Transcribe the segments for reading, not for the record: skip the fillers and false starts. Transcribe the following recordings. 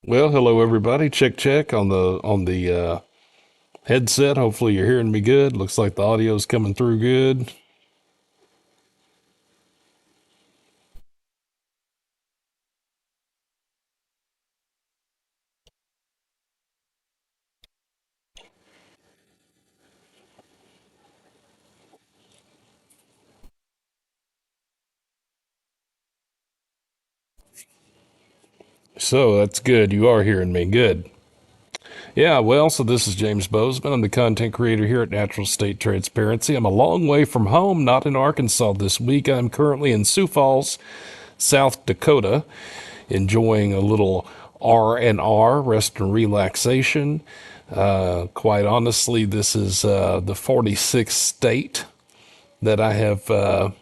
Well, hello everybody. Check check on the headset. Hopefully you're hearing me good. Looks like the audio's coming through good. So that's good. You are hearing me good. Yeah, well, so this is James Bozeman. I'm the content creator here at Natural State Transparency. I'm a long way from home, not in Arkansas this week. I'm currently in Sioux Falls, South Dakota, enjoying a little R&R, rest and relaxation. Quite honestly, this is the 46th state that I have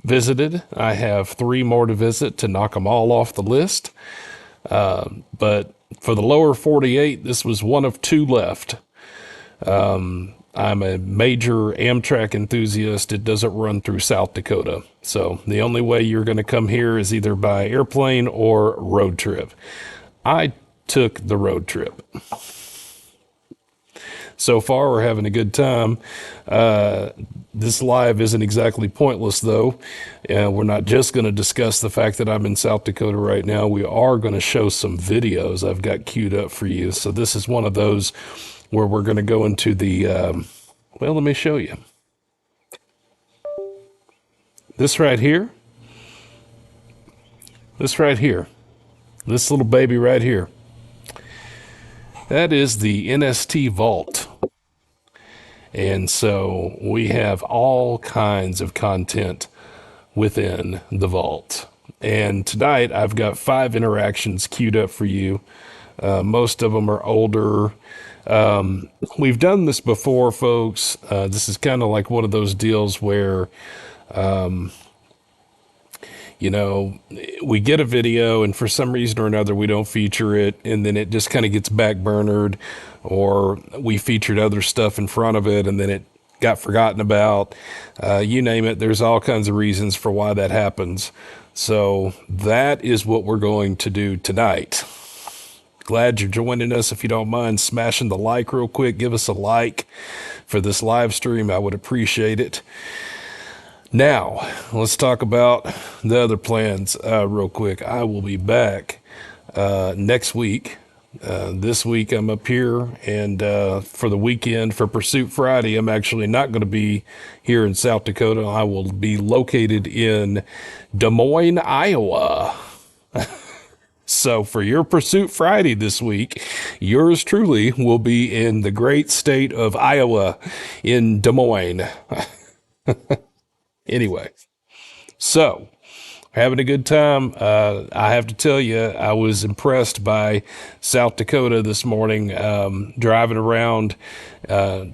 visited. I have three more to visit to knock them all off the list. But for the lower 48, this was one of two left. I'm a major Amtrak enthusiast. It doesn't run through South Dakota. So the only way you're going to come here is either by airplane or road trip. I took the road trip. So far, we're having a good time. This live isn't exactly pointless, though. We're not just going to discuss the fact that I'm in South Dakota right now. We are going to show some videos I've got queued up for you. So this is one of those where we're going to go into the, well, let me show you. This right here, this right here, this little baby right here. That is the NST vault. And so we have all kinds of content within the vault. And tonight I've got 5 interactions queued up for you. Most of them are older. We've done this before, folks. This is kind of like one of those deals where, you know, we get a video and for some reason or another we don't feature it, and then it just kind of gets backburnered, or we featured other stuff in front of it and then it got forgotten about. You name it, there's all kinds of reasons for why that happens. So that is what we're going to do tonight. Glad you're joining us. If you don't mind smashing the like real quick, give us a like for this live stream. I would appreciate it. Now, let's talk about the other plans real quick. I will be back next week. This week I'm up here, and for the weekend for Pursuit Friday, I'm actually not going to be here in South Dakota. I will be located in Des Moines, Iowa. So for your Pursuit Friday this week, yours truly will be in the great state of Iowa in Des Moines. Anyway, so having a good time. I have to tell you, I was impressed by South Dakota this morning, driving around,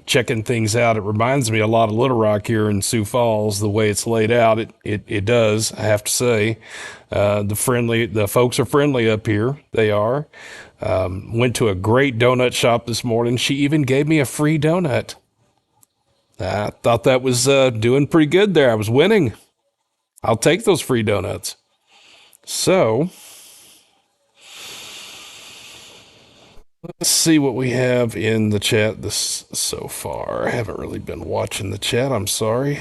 checking things out. It reminds me a lot of Little Rock here in Sioux Falls, the way it's laid out. It does, I have to say. The folks are friendly up here. They are. Went to a great donut shop this morning. She even gave me a free donut. I thought that was doing pretty good there. I was winning. I'll take those free donuts. So, let's see what we have in the chat this so far. I haven't really been watching the chat. I'm sorry.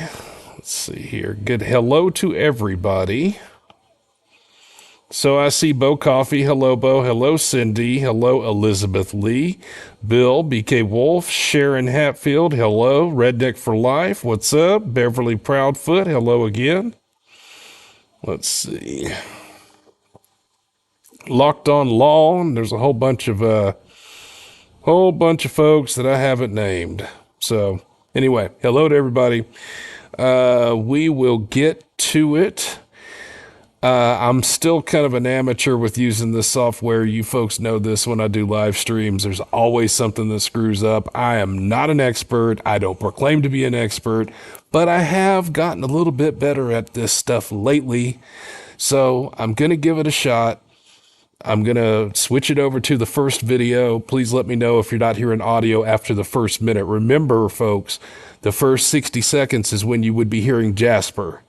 Let's see here. Good hello to everybody. So I see Bo Coffee. Hello, Bo. Hello, Cindy. Hello, Elizabeth Lee. Bill, BK Wolf. Sharon Hatfield. Hello. Redneck for Life. What's up? Beverly Proudfoot. Hello again. Let's see. Locked on Law. And there's a whole bunch of folks that I haven't named. So anyway, hello to everybody. We will get to it. I'm still kind of an amateur with using this software. You folks know this when I do live streams. There's always something that screws up. I am not an expert. I don't proclaim to be an expert, but I have gotten a little bit better at this stuff lately. So I'm going to give it a shot. I'm going to switch it over to the first video. Please let me know if you're not hearing audio after the first minute. Remember, folks, the first 60 seconds is when you would be hearing Jasper.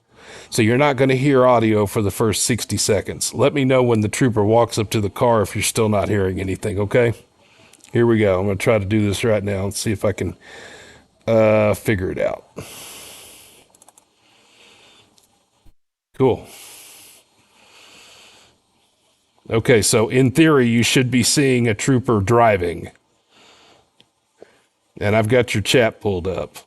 So you're not going to hear audio for the first 60 seconds. Let me know when the trooper walks up to the car if you're still not hearing anything, okay? Here we go. I'm going to try to do this right now and see if I can figure it out. Cool. Okay, so in theory, you should be seeing a trooper driving. And I've got your chat pulled up.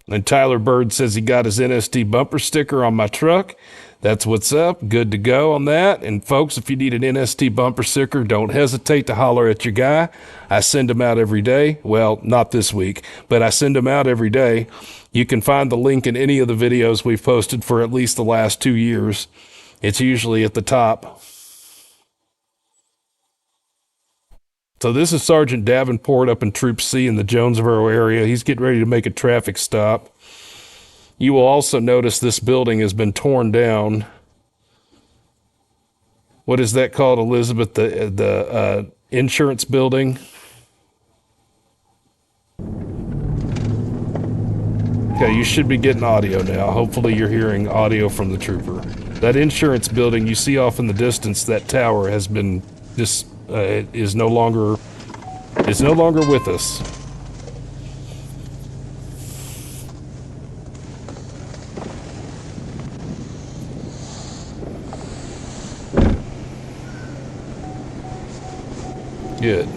And Tyler Bird says he got his NST bumper sticker on my truck. That's what's up. Good to go on that. And folks, if you need an NST bumper sticker, don't hesitate to holler at your guy. I send them out every day. Well, not this week, but I send them out every day. You can find the link in any of the videos we've posted for at least the last 2 years. It's usually at the top. So this is Sergeant Davenport up in Troop C in the Jonesboro area. He's getting ready to make a traffic stop. You will also notice this building has been torn down. What is that called, Elizabeth? The insurance building? Okay, you should be getting audio now. Hopefully you're hearing audio from the trooper. That insurance building you see off in the distance, that tower has been is no longer with us. Good.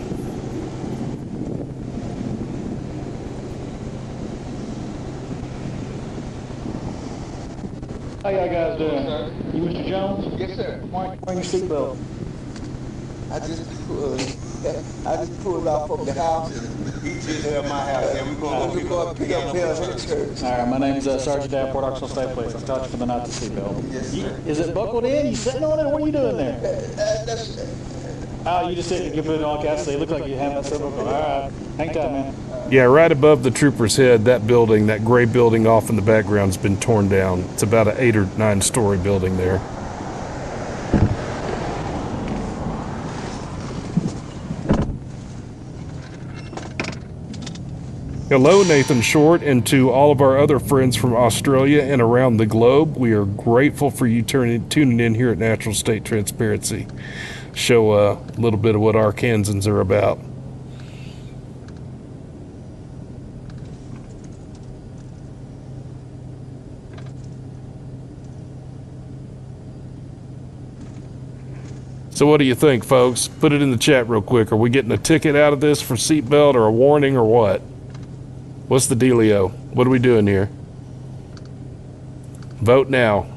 How y'all guys doing? You Mr. Jones? Yes, sir. Wearing your seatbelt. I just pulled off from the house and he just left my house. And we're going to pick up Bell at church. All right, my name's Sergeant Davenport, Arkansas State Police. I'm touching for the not to seatbelt. Yes, sir. Is it buckled in? You sitting on it? What are you doing there? Oh, you just sitting, you put it on cast. It looks like you have that seatbelt. All right, hang tight, man. Yeah, right above the trooper's head, that building, that gray building off in the background, has been torn down. It's about an 8 or 9 story building there. Hello, Nathan Short, and to all of our other friends from Australia and around the globe. We are grateful for you tuning in here at Natural State Transparency. Show a little bit of what Arkansans are about. So what do you think, folks? Put it in the chat real quick. Are we getting a ticket out of this for seatbelt or a warning or what? What's the dealio? What are we doing here? Vote now.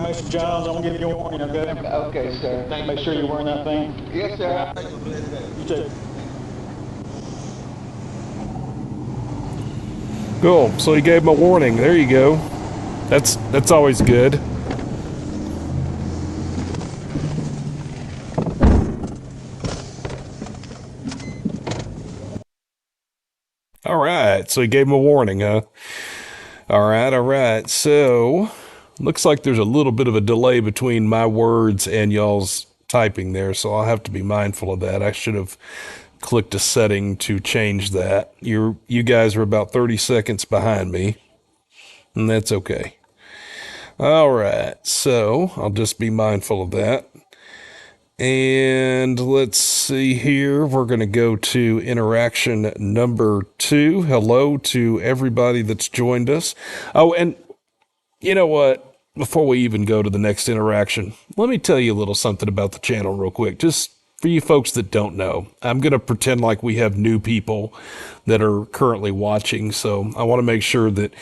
Mr. Jones, I'm gonna give you a warning, okay? Okay, sir. Make sure you're wearing that thing. Yes, sir. You too. Cool. So he gave him a warning. There you go. That's always good. All right. So he gave him a warning, huh? All right. So looks like there's a little bit of a delay between my words and y'all's typing there, so I'll have to be mindful of that. I should have clicked a setting to change that. You guys are about 30 seconds behind me, and that's okay. All right, so I'll just be mindful of that. And let's see here. We're going to go to interaction number 2. Hello to everybody that's joined us. Oh, and you know what? Before we even go to the next interaction, let me tell you a little something about the channel real quick. Just for you folks that don't know, I'm going to pretend like we have new people that are currently watching. So I want to make sure that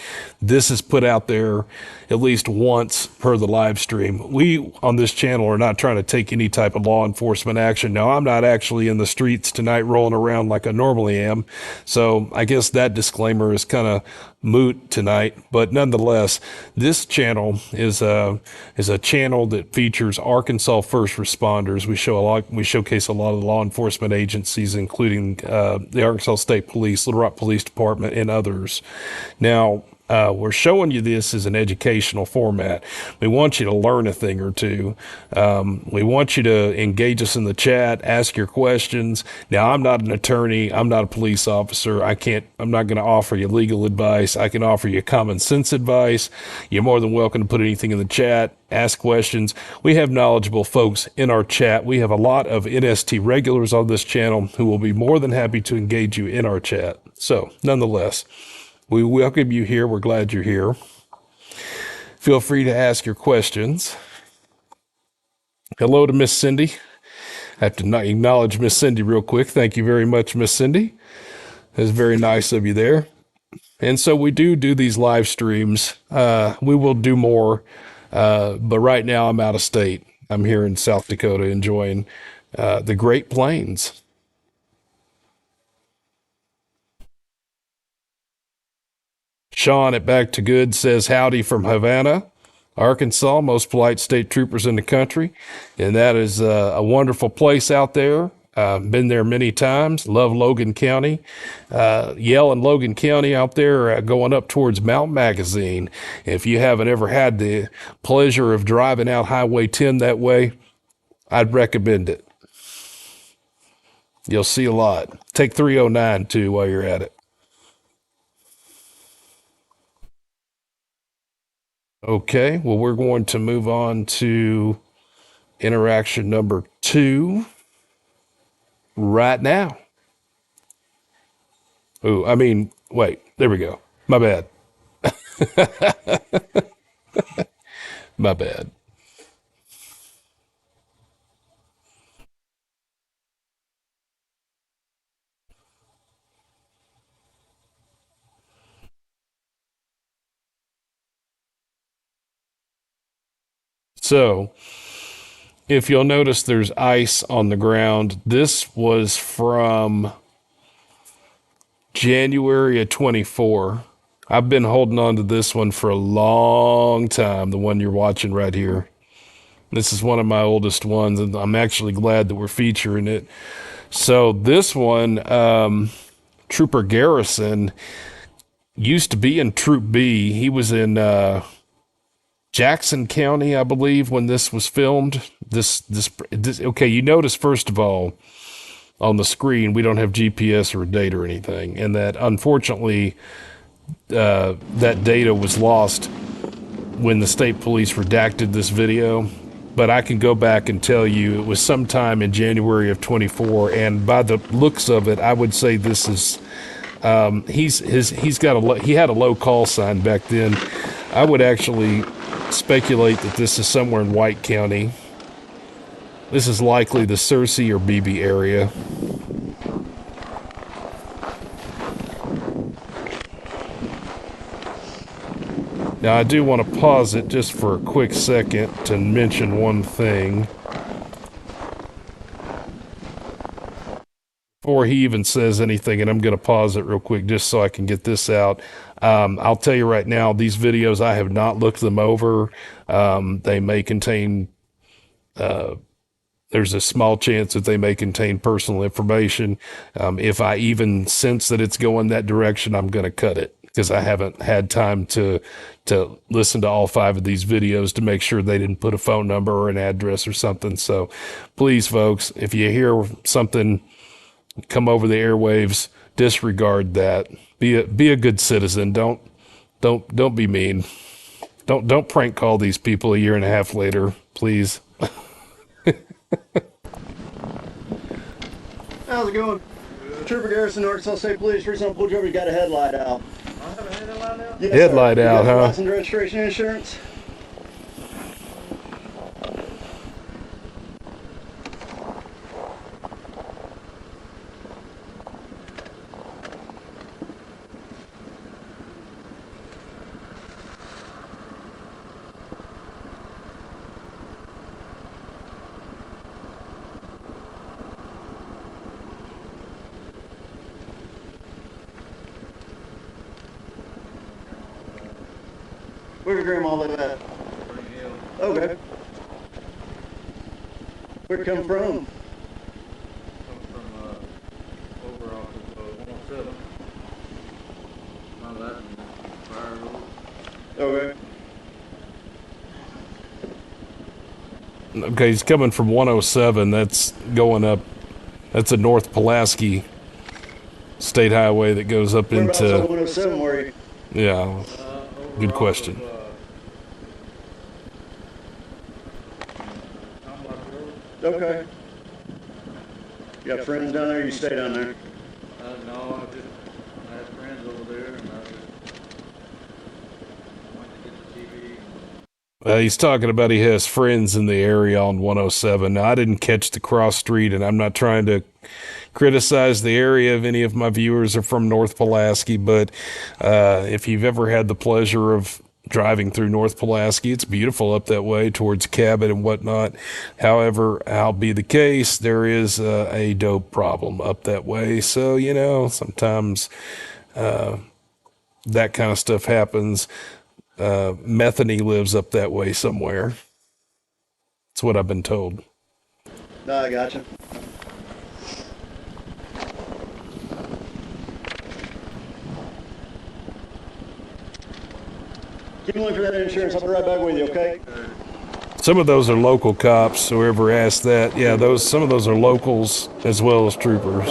this is put out there at least once per the live stream. We on this channel are not trying to take any type of law enforcement action. Now, I'm not actually in the streets tonight rolling around like I normally am. So I guess that disclaimer is kind of moot tonight, but nonetheless, this channel is a channel that features Arkansas first responders. We showcase a lot of the law enforcement agencies, including the Arkansas State Police, Little Rock Police Department, and others. Now, we're showing you this as an educational format. We want you to learn a thing or two. We want you to engage us in the chat, ask your questions. Now, I'm not an attorney. I'm not a police officer. I'm not going to offer you legal advice. I can offer you common sense advice. You're more than welcome to put anything in the chat, ask questions. We have knowledgeable folks in our chat. We have a lot of NST regulars on this channel who will be more than happy to engage you in our chat. So, nonetheless, we welcome you here. We're glad you're here. Feel free to ask your questions. Hello to Miss Cindy. I have to acknowledge Miss Cindy real quick. Thank you very much, Miss Cindy. It's very nice of you there. And so we do these live streams. We will do more, but right now I'm out of state. I'm here in South Dakota enjoying the Great Plains. Sean at Back to Good says, howdy from Havana, Arkansas, most polite state troopers in the country. And that is a wonderful place out there. Been there many times. Love Logan County. Yell in Logan County out there going up towards Mount Magazine. If you haven't ever had the pleasure of driving out Highway 10 that way, I'd recommend it. You'll see a lot. Take 309 too while you're at it. Okay, well, we're going to move on to interaction number 2 right now. Wait, there we go. My bad. My bad. So, if you'll notice, there's ice on the ground. This was from January of 24. I've been holding on to this one for a long time, the one you're watching right here. This is one of my oldest ones, and I'm actually glad that we're featuring it. So this one, Trooper Garrison used to be in Troop B. He was in Jackson County, I believe, when this was filmed. Okay, you notice, first of all, on the screen, we don't have GPS or date or anything, and that, unfortunately, that data was lost when the state police redacted this video. But I can go back and tell you it was sometime in January of 24, and by the looks of it, I would say this is he had a low call sign back then. I would actually speculate that this is somewhere in White County. This is likely the Searcy or Beebe area. Now, I do want to pause it just for a quick second to mention one thing. Before he even says anything, and I'm going to pause it real quick just so I can get this out. I'll tell you right now, these videos, I have not looked them over. They may contain, there's a small chance that they may contain personal information. If I even sense that it's going that direction, I'm going to cut it, because I haven't had time to listen to all 5 of these videos to make sure they didn't put a phone number or an address or something. So please, folks, if you hear something come over the airwaves, disregard that. Be a good citizen. Don't be mean. Don't prank call these people a year and a half later, please. How's it going? Trooper Garrison, Arkansas State Police. Reason I pulled you over, you got a headlight out. I have a headlight out? Yes, Headlight sir. out, You got huh? license, registration, insurance. Where's your grandma live at? Okay. Where'd it come from? Over off of 107. That Fire Road. Okay. Okay, he's coming from 107. That's going up. That's a North Pulaski state highway that goes up Whereabouts on into. 107 were you? Yeah, good question. Okay. You got friends down there? You stay down there? No, I had friends over there, and I just went to get the TV. He's talking about he has friends in the area on 107. Now, I didn't catch the cross street, and I'm not trying to criticize the area. If any of my viewers are from North Pulaski, but if you've ever had the pleasure of driving through North Pulaski, it's beautiful up that way towards Cabot and whatnot. However, how be the case, there is a dope problem up that way. So, you know, sometimes that kind of stuff happens. Methany lives up that way somewhere. That's what I've been told. No, I gotcha. Keep looking for that insurance. I'll be right back with you, okay? Some of those are local cops, whoever asked that. Yeah, some of those are locals as well as troopers.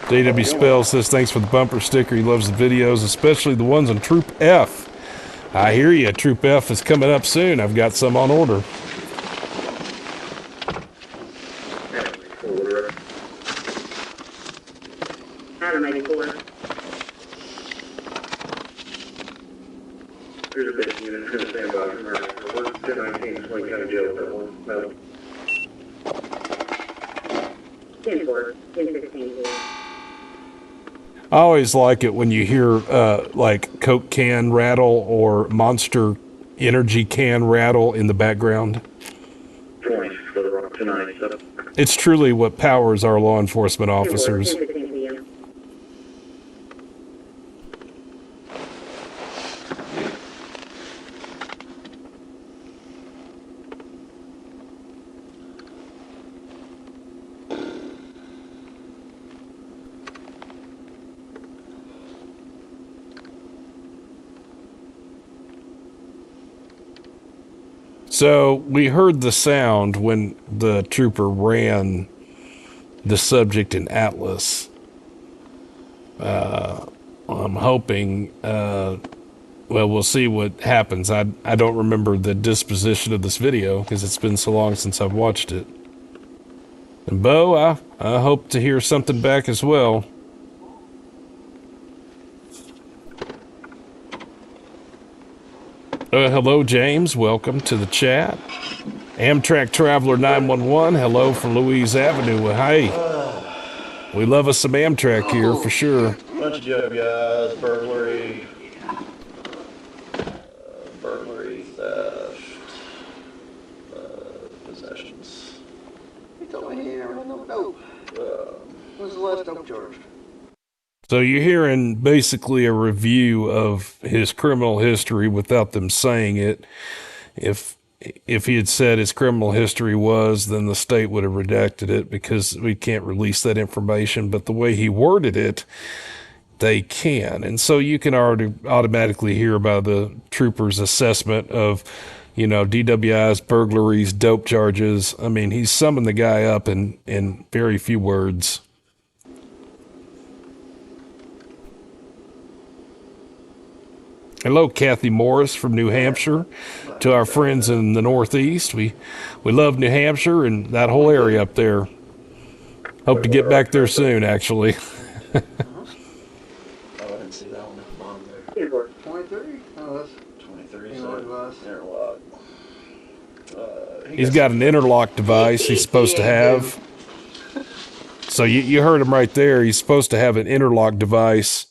JW Spell says thanks for the bumper sticker. He loves the videos, especially the ones on Troop F. I hear you. Troop F is coming up soon. I've got some on order. I always like it when you hear like Coke can rattle or Monster Energy can rattle in the background. It's truly what powers our law enforcement officers. So we heard the sound when the trooper ran the subject in Atlas. I'm hoping, well, we'll see what happens. I don't remember the disposition of this video because it's been so long since I've watched it. And Bo, I hope to hear something back as well. Hello, James. Welcome to the chat. Amtrak Traveler 911. Hello from Louise Avenue. Well, hey, we love us some Amtrak here for sure. Bunch of JWIs, burglary, theft, possessions. He told me he ain't run no dope. When's the last dope charge? So you're hearing basically a review of his criminal history without them saying it. If he had said his criminal history was, then the state would have redacted it because we can't release that information. But the way he worded it, they can. And so you can already automatically hear by the trooper's assessment of, you know, DWIs, burglaries, dope charges. I mean, he's summoned the guy up in very few words. Hello, Kathy Morris from New Hampshire. To our friends in the Northeast, we love New Hampshire and that whole area up there. Hope to get back there soon, actually. Oh, I didn't see that one at the bottom there. 23? Oh, that's 23, device. interlock. He's got an interlock device he's supposed to have. So you heard him right there. He's supposed to have an interlock device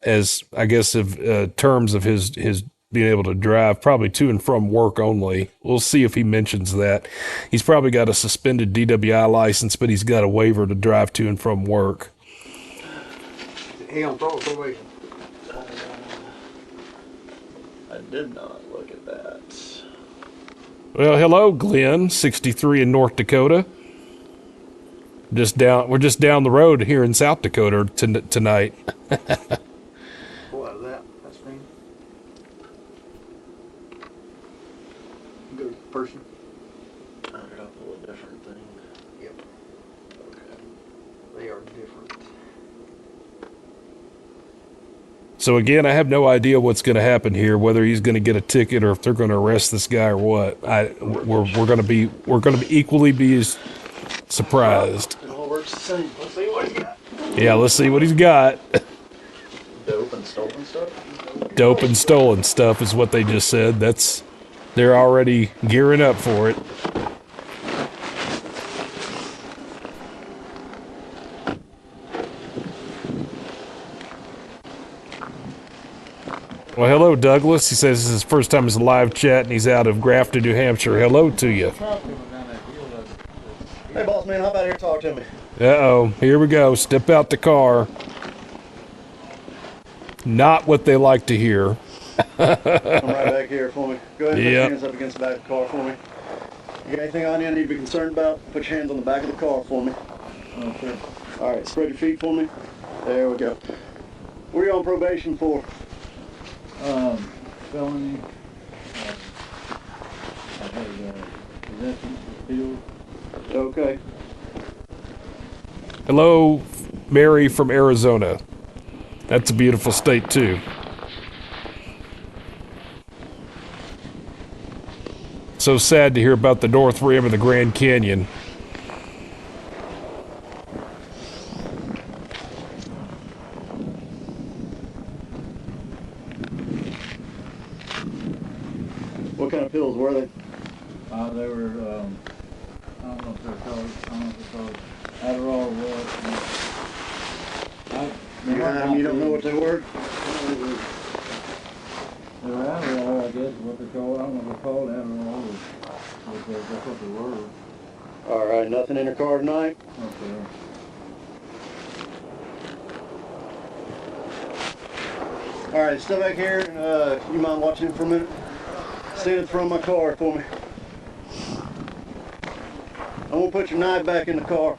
as, I guess, of terms of his being able to drive, probably to and from work only. We'll see if he mentions that. He's probably got a suspended DWI license, but he's got a waiver to drive to and from work. He on probation. I did not look at that. Well, hello, Glenn, 63 in North Dakota. We're just down the road here in South Dakota tonight. What is that? That's me. Good person. I ended up with a different thing. Yep. Okay. They are different. So again, I have no idea what's going to happen here, whether he's going to get a ticket or if they're going to arrest this guy or what. We're going to be equally be as surprised. It all works the same. Let's see what he got. Yeah, let's see what he's got. Dope and stolen stuff? Dope and stolen stuff is what they just said. They're already gearing up for it. Well, hello, Douglas. He says this is his first time as a live chat, and he's out of Grafton, New Hampshire. Hello to you. Hey, boss man, how about here talk to me? Uh-oh, here we go. Step out the car. Not what they like to hear. Come right back here for me. Go ahead and put your Yep. hands up against the back of the car for me. You got anything on you I need to be concerned about? Put your hands on the back of the car for me. Okay. All right, spread your feet for me. There we go. What are you on probation for? Felony. I had possession of the field. Okay. Hello, Mary from Arizona. That's a beautiful state, too. So sad to hear about the North Rim of the Grand Canyon. What kind of pills were they? They were, I don't know if they're called, Adderall or what. You don't know what they were? They were Adderall, I guess is what they're called. I don't know if they're called Adderall or that's what they were. All right, nothing in your car tonight? Okay. All right, step back here. You mind watching it for a minute? Stand in front of my car for me. I'm gonna put your knife back in the car.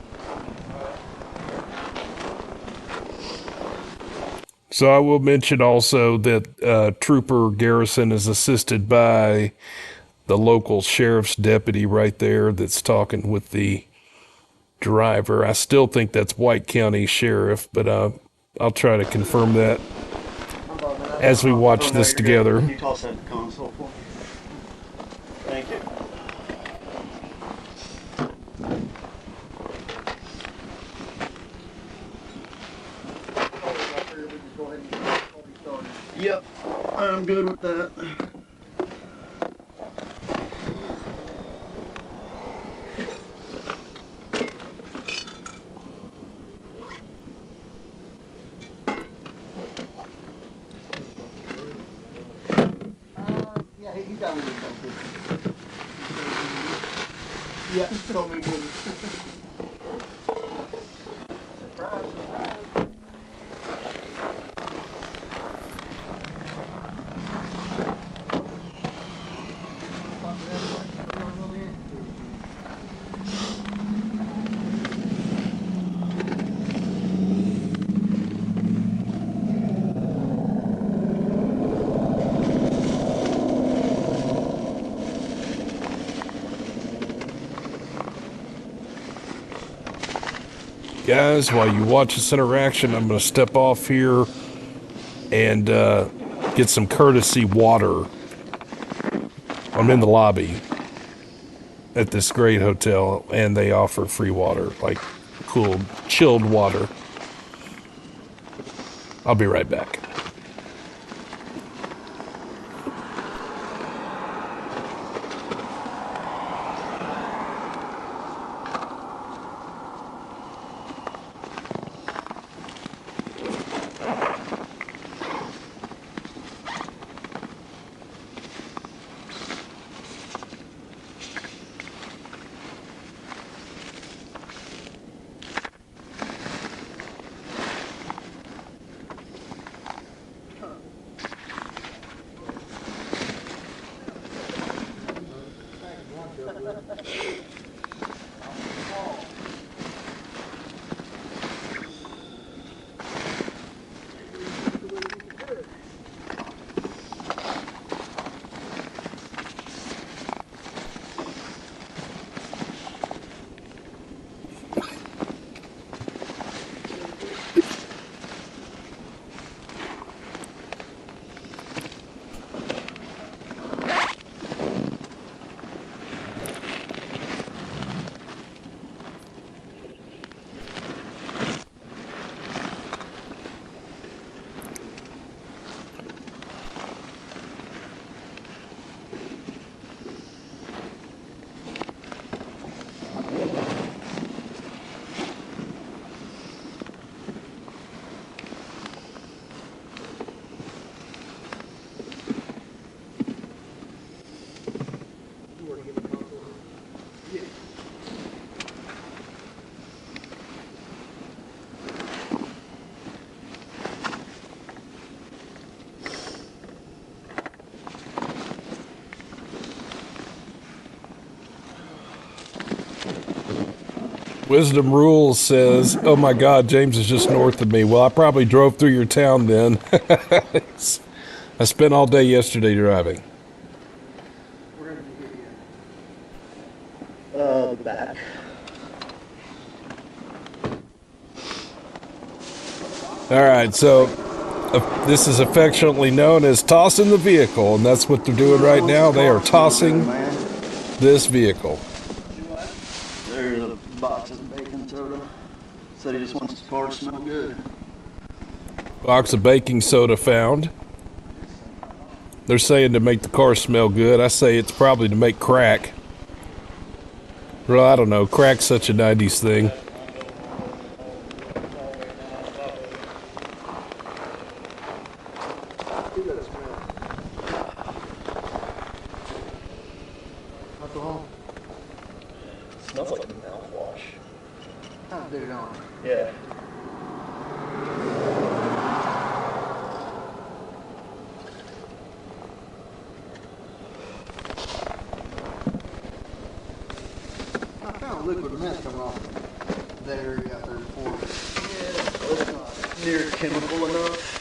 So I will mention also that Trooper Garrison is assisted by the local sheriff's deputy right there that's talking with the driver. I still think that's White County Sheriff, but I'll try to confirm that as we watch this together. Can you toss that console for me? Thank you. Yep, I'm good with that. Yeah, he got me something. Yeah, he told me when. Surprise, surprise. Guys, while you watch this interaction, I'm going to step off here and get some courtesy water. I'm in the lobby at this great hotel, and they offer free water, like cool, chilled water. I'll be right back. Wisdom Rules says, "Oh my God, James is just north of me." Well, I probably drove through your town then. I spent all day yesterday driving. Back. All right, so this is affectionately known as tossing the vehicle, and that's what they're doing right now. They are tossing this vehicle. There's a box of baking soda. Said he just wants his car to smell good. Box of baking soda found. They're saying to make the car smell good. I say it's probably to make crack. Well, I don't know. Crack's such a 90s thing. Smells like mouthwash. Oh, dude, on. Yeah. I found liquid meth coming off that area out there before. Yeah, it's not near chemical enough.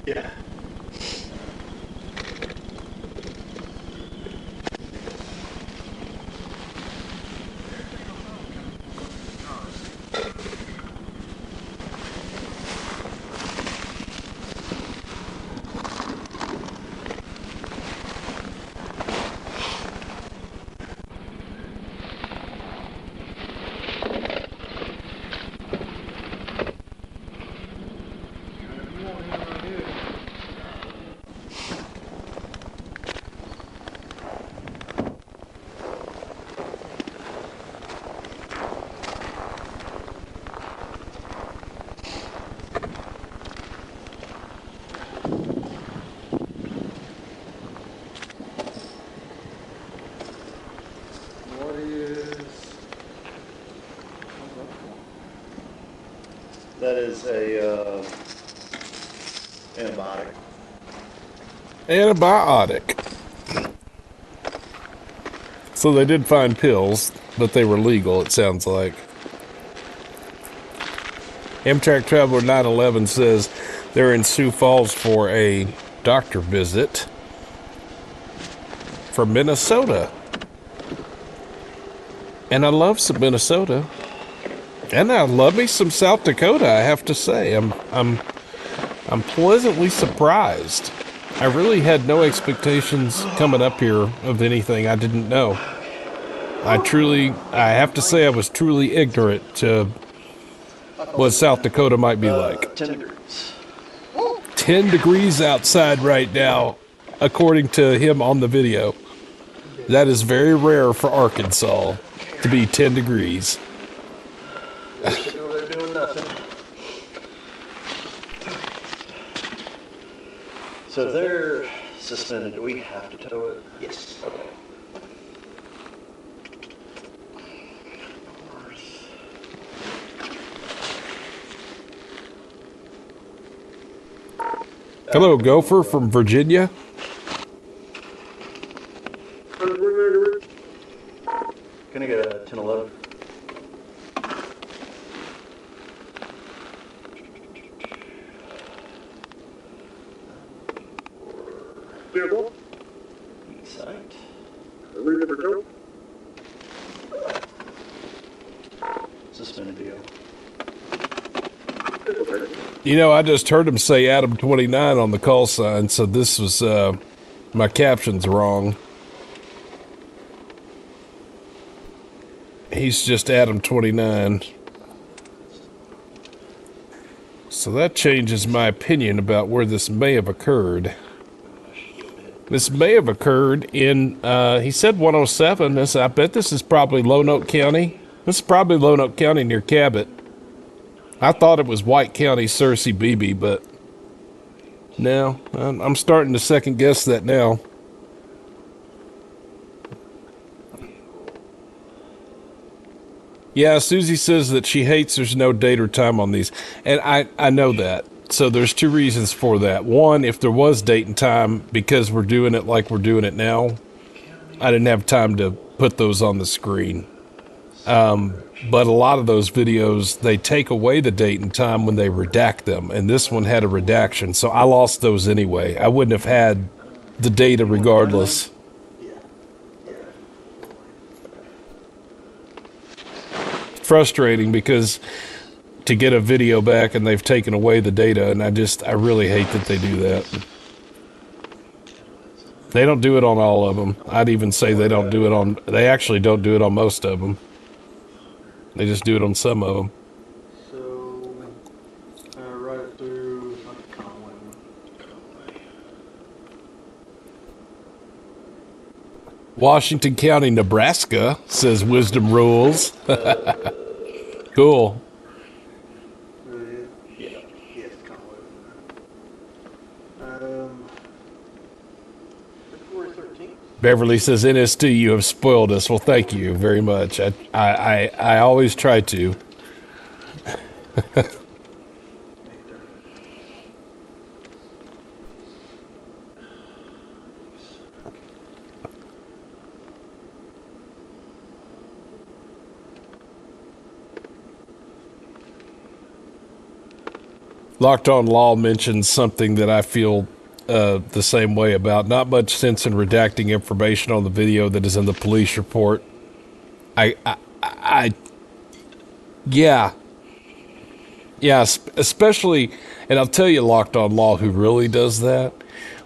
Yeah. That is a antibiotic. Antibiotic. So they did find pills, but they were legal, it sounds like. Amtrak Traveler 911 says they're in Sioux Falls for a doctor visit from Minnesota. And I love some Minnesota. And I love me some South Dakota, I have to say. I'm pleasantly surprised. I really had no expectations coming up here of anything I didn't know. I have to say I was truly ignorant to what South Dakota might be like. 10 degrees. 10 degrees outside right now, according to him on the video. That is very rare for Arkansas to be 10 degrees. Sitting over there doing nothing. So they're suspended. Do we have to tow it? Yes. Okay. Hello, Gopher from Virginia. Can I get a 1011? Site. Suspended deal. You know, I just heard him say Adam 29 on the call sign, so this was, my caption's wrong. He's just Adam 29. So that changes my opinion about where this may have occurred. This may have occurred in, he said 107. I bet this is probably Lonoke County. This is probably Lonoke County near Cabot. I thought it was White County, Searcy, Beebe, but no, I'm starting to second guess that now. Yeah, Susie says that she hates there's no date or time on these. And I know that. So there's two reasons for that. One, if there was date and time, because we're doing it like we're doing it now, I didn't have time to put those on the screen. But a lot of those videos, they take away the date and time when they redact them. And this one had a redaction, so I lost those anyway. I wouldn't have had the data regardless. Frustrating because to get a video back and they've taken away the data, and I really hate that they do that. They don't do it on all of them. I'd even say they actually don't do it on most of them. They just do it on some of them. So, right up through Conway. Washington County, Nebraska, says Wisdom Rules. Cool. Yeah, yes, Conway. February 13th. Beverly says, NST, you have spoiled us. Well, thank you very much. I always try to. Locked on Law mentions something that I feel the same way about. Not much sense in redacting information on the video that is in the police report. Yeah, especially, and I'll tell you, Locked on Law, who really does that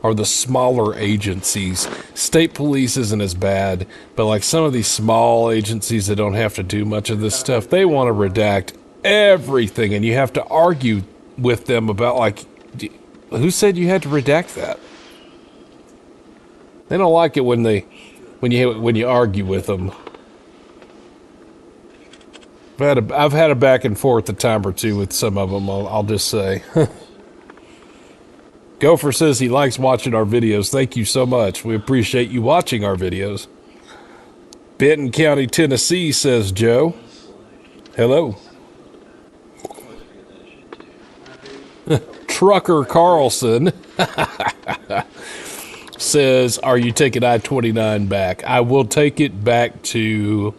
are the smaller agencies. State police isn't as bad, but like some of these small agencies that don't have to do much of this stuff, they want to redact everything, and you have to argue with them about, like, who said you had to redact that? They don't like it when you argue with them. I've had a back and forth a time or two with some of them. I'll just say. Gopher says he likes watching our videos. Thank you so much. We appreciate you watching our videos. Benton County, Tennessee, says Joe. Hello. Trucker Carlson says, are you taking I-29 back? I will take it back to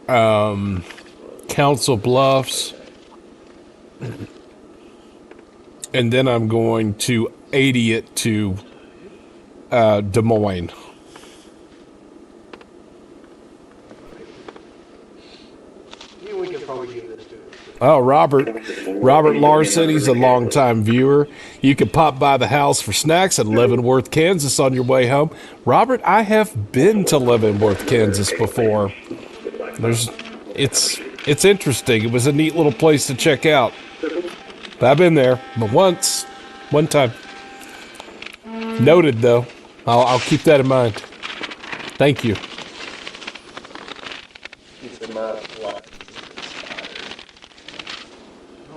Council Bluffs, and then I'm going to 80 it to Des Moines. Yeah, we could probably give this to him. Oh, Robert Larson, he's a longtime viewer. You can pop by the house for snacks at Leavenworth, Kansas on your way home. Robert, I have been to Leavenworth, Kansas before. It's interesting. It was a neat little place to check out. I've been there, but one time. Noted, though. I'll keep that in mind. Thank you.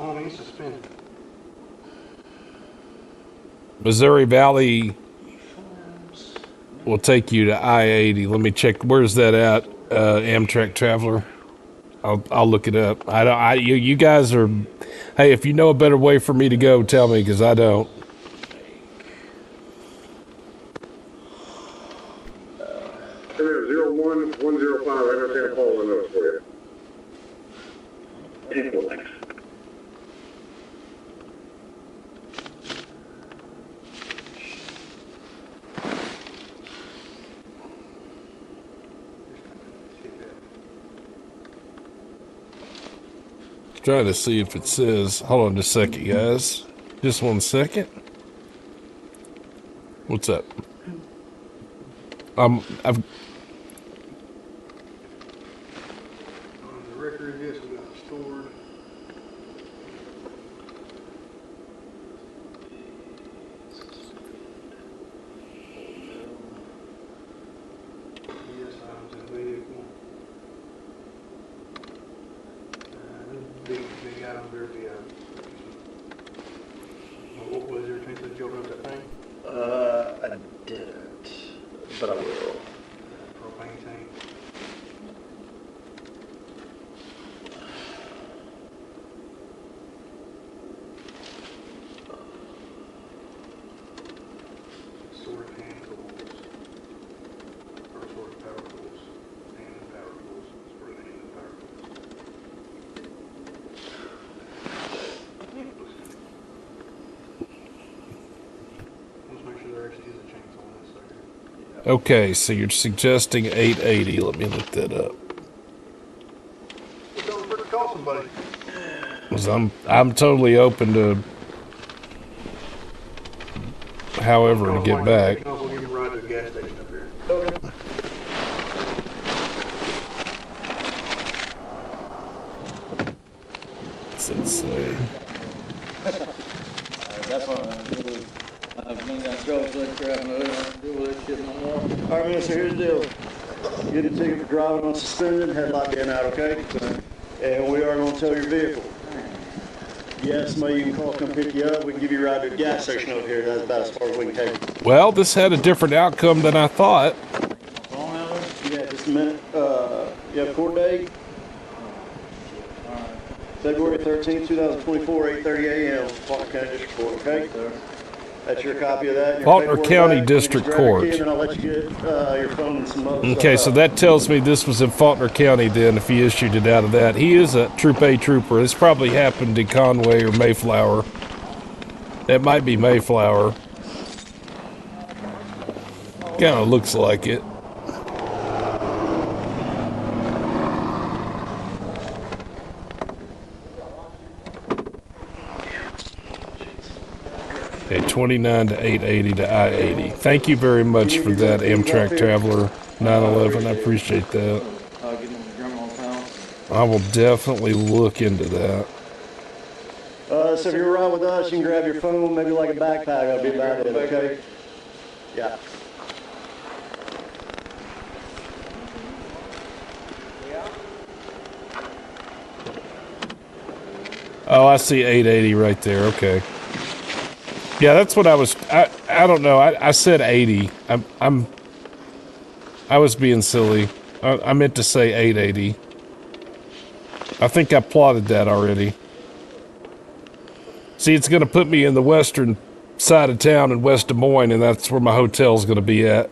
Oh, he's suspended. Missouri Valley will take you to I-80. Let me check. Where's that at? Amtrak Traveler. I'll look it up. You guys are. Hey, if you know a better way for me to go, tell me, because I don't. Center 01105, I understand following the notes for you. Thanks. Trying to see if it says. Hold on just a second, guys. Just 1 second. What's up? we got it stored. Yes, items in vehicle. Big item there, what was there, anything that you opened up that thing? I didn't, but I will. Propane tank. Sword hand tools. Or sword power tools. Hand and power tools. Sword hand and power tools. Let's make sure there actually is a chainsaw in this sucker. Okay, so you're suggesting 880. Let me look that up. Don't forget to call somebody. 'Cause I'm totally open to however to get back. We'll give you a ride to a gas station up here. Okay. Let's say. That's what I do. I've been that drove that crap and I don't do that shit no more. All right, man, so here's the deal. You get a ticket for driving on suspended, headlight being out, okay? And we are going to tow your vehicle. Yes, somebody you can call, come pick you up. We can give you a ride to a gas station over here. That's about as far as we can take it. Well, this had a different outcome than I thought. Phone number? Yeah, just a minute. You have court date? February 13th, 2024, 8:30 a.m. Faulkner County District Court, okay? Sir. That's your copy of that. and your Faulkner paperwork County back. District You can grab your Court. key, and then I'll let you get your phone and some other Okay, stuff so out. that tells me this was in Faulkner County then, if he issued it out of that. He is a Troop A trooper. This probably happened in Conway or Mayflower. That might be Mayflower. Kind of looks like it. Okay, 29 to 880 to I-80. Thank you very much for that, Amtrak Traveler 911. I appreciate that. I'll give him the grandma's house. I will definitely look into that. So if you're around with us, you can grab your phone, maybe like a backpack. That'll be about it, okay? Yeah. Oh, I see 880 right there. Okay. Yeah, that's what I was. I don't know. I said 80. I was being silly. I meant to say 880. I think I plotted that already. See, it's going to put me in the western side of town in West Des Moines, and that's where my hotel's going to be at.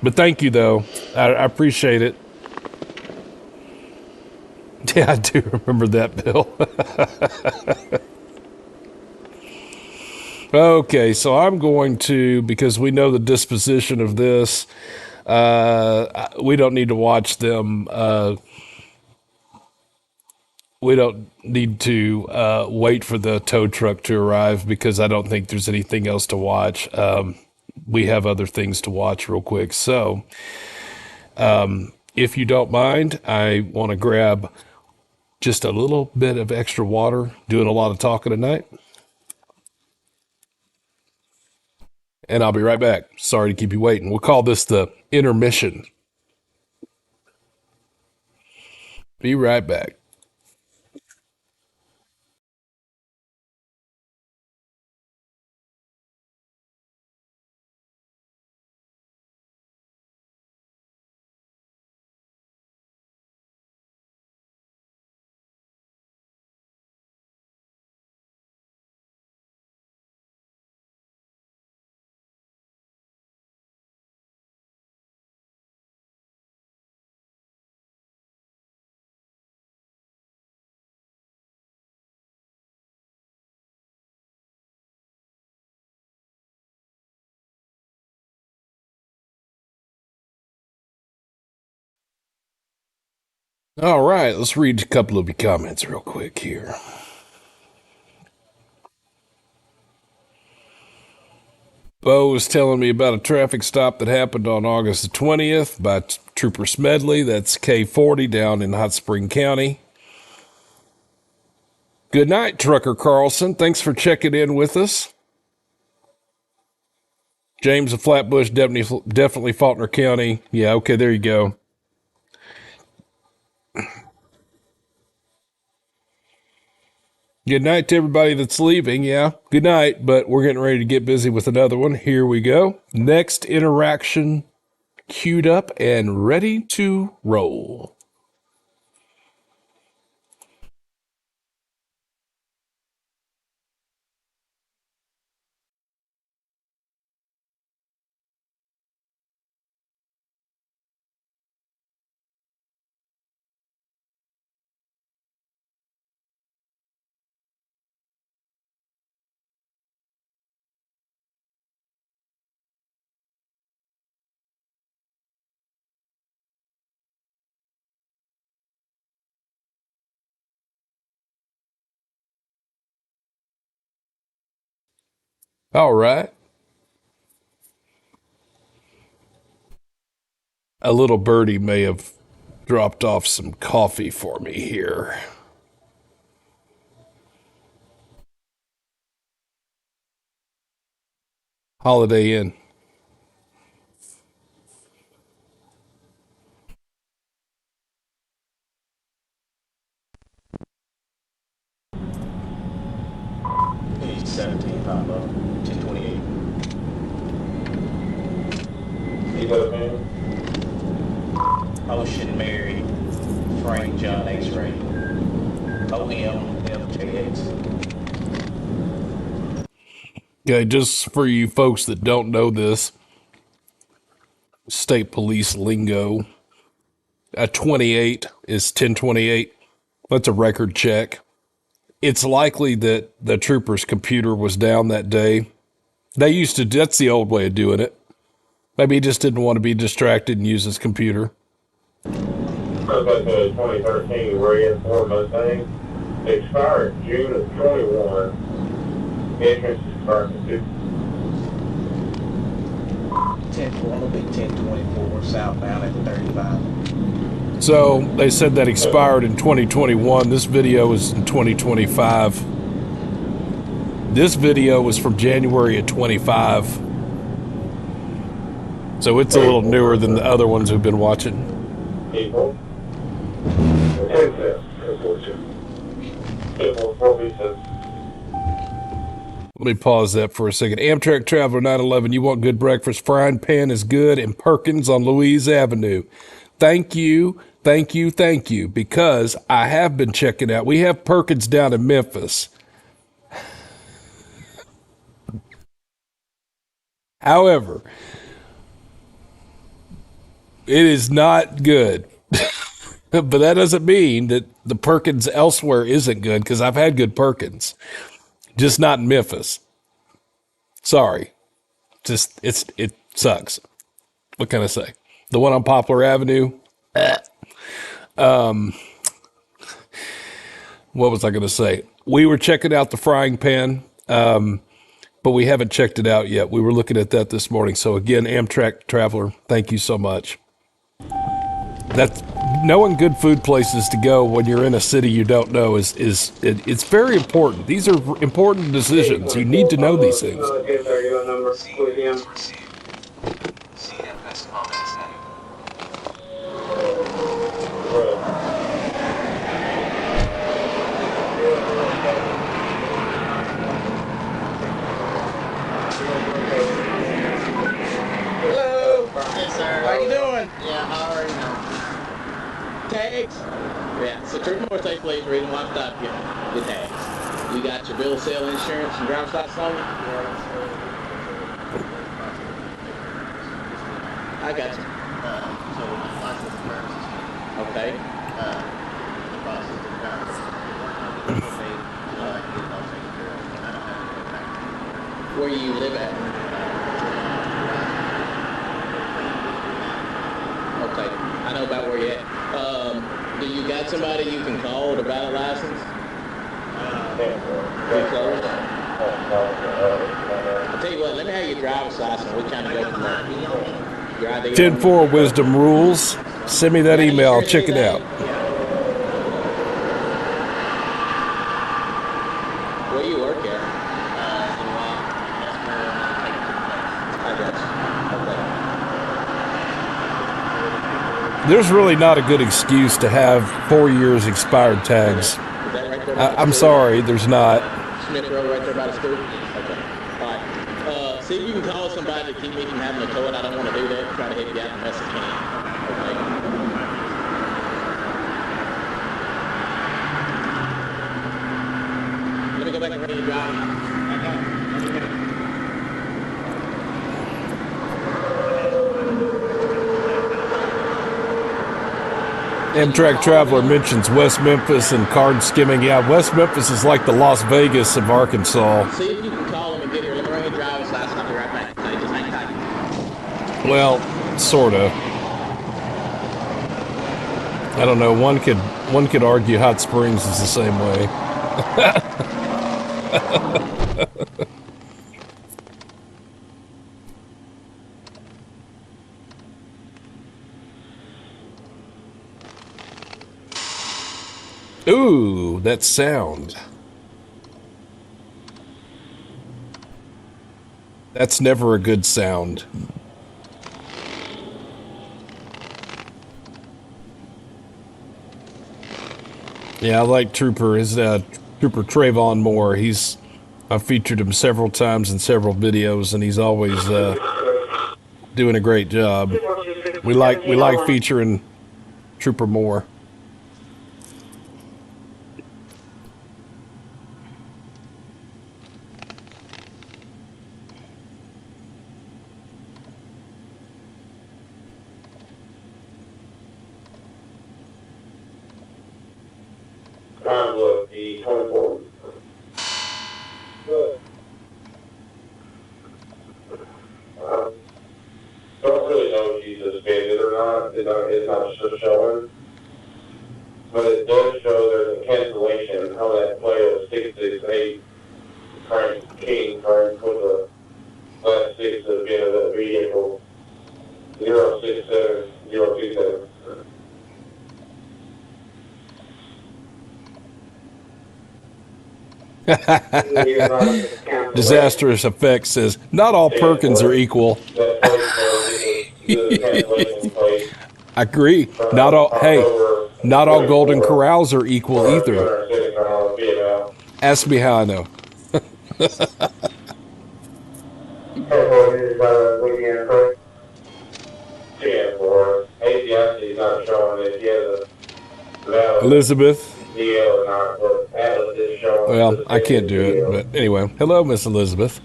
But thank you, though. I appreciate it. Yeah, I do remember that, Bill. Okay, so I'm going to, because we know the disposition of this, we don't need to watch them. We don't need to wait for the tow truck to arrive because I don't think there's anything else to watch. We have other things to watch real quick. So if you don't mind, I want to grab just a little bit of extra water, doing a lot of talking tonight. And I'll be right back. Sorry to keep you waiting. We'll call this the intermission. Be right back. All right, let's read a couple of your comments real quick here. Bo was telling me about a traffic stop that happened on August the 20th by Trooper Smedley, that's K40 down in Hot Spring County. Good night, Trucker Carlson. Thanks for checking in with us. James of Flatbush, definitely Faulkner County. Yeah, okay, there you go. Good night to everybody that's leaving. Yeah, good night, but we're getting ready to get busy with another one. Here we go. Next interaction queued up and ready to roll. All right. A little birdie may have dropped off some coffee for me here. Holiday Inn. Page 17, pop up. 1028. Ocean Mary, Frank John X-Ray. OMFJX. Okay, just for you folks that don't know this, state police lingo, a 28 is 1028. That's a record check. It's likely that the trooper's computer was down that day. That's the old way of doing it. Maybe he just didn't want to be distracted and use his computer. Goes back to 2013, where he Ford Mustang. It expired June of 21. Entrance expired in 10-4, it'll be 1024 southbound at 35. So they said that expired in 2021. This video is in 2025. This video was from January of 25. So it's a little newer than the other ones we've been watching. April. 10 cents, unfortunately. April 4 cents. Let me pause that for a second. Amtrak Traveler 911, you want good breakfast? Frying Pan is good in Perkins on Louise Avenue. Thank you, thank you, thank you, because I have been checking out. We have Perkins down in Memphis. However, it is not good. But that doesn't mean that the Perkins elsewhere isn't good, because I've had good Perkins. Just not in Memphis. Sorry. It sucks. What can I say? The one on Poplar Avenue. What was I going to say? We were checking out the Frying Pan, but we haven't checked it out yet. We were looking at that this morning. So again, Amtrak Traveler, thank you so much. That's knowing good food places to go when you're in a city you don't know it's very important. These are important decisions. You need to know these things. Hello. Yes, sir. How you doing? Yeah, I already know. Tags? Yeah, so Trooper North State Police, reading one stop, get tags. You got your bill of sale insurance and driver's license on you? I got you. So, license and driver's license. Okay. The process of driver's license. I can get it all taken care of. I don't have to go back. Where you live at? Okay, I know about where you're at. Do you got somebody you can call to buy a license? Pretty close. I'll tell you what, let me have your driver's license. We kind of go from there. Your ID. 10-4 Wisdom Rules. Send me that email. I'll check it out. Where you work at? I got you. Okay. There's really not a good excuse to have 4 years expired tags. Is that right there by the I'm school? sorry, there's not. Smith Road right there by the school? Okay. All right. See if you can call somebody to keep me from having to tow it. I don't want to do that. Try to help you out the best I can. Okay. Let me go back and ready to drive. Amtrak Traveler mentions West Memphis and card skimming. Yeah, West Memphis is like the Las Vegas of Arkansas. See if you can call them and get here. Let me ring your driver's license. I'll be right back. Hey, just hang tight. Well, sorta. I don't know. One could argue Hot Springs is the same way. Ooh, that sound. That's never a good sound. Yeah, I like Trooper. His Trooper Trayvon Moore. I've featured him several times in several videos, and he's always doing a great job. We like featuring Trooper Moore. Time look, the 24. Good. Don't really know if he's suspended or not. It's not just showing. But it does show there's a cancellation on that play of 668 Frank King trying to put the last six of the end of that vehicle 067027. Disastrous Effects says, not all Perkins are equal. I agree. Not all Golden Corrals are equal either. Ask me how I know. Elizabeth. Well, I can't do it, but anyway. Hello, Miss Elizabeth.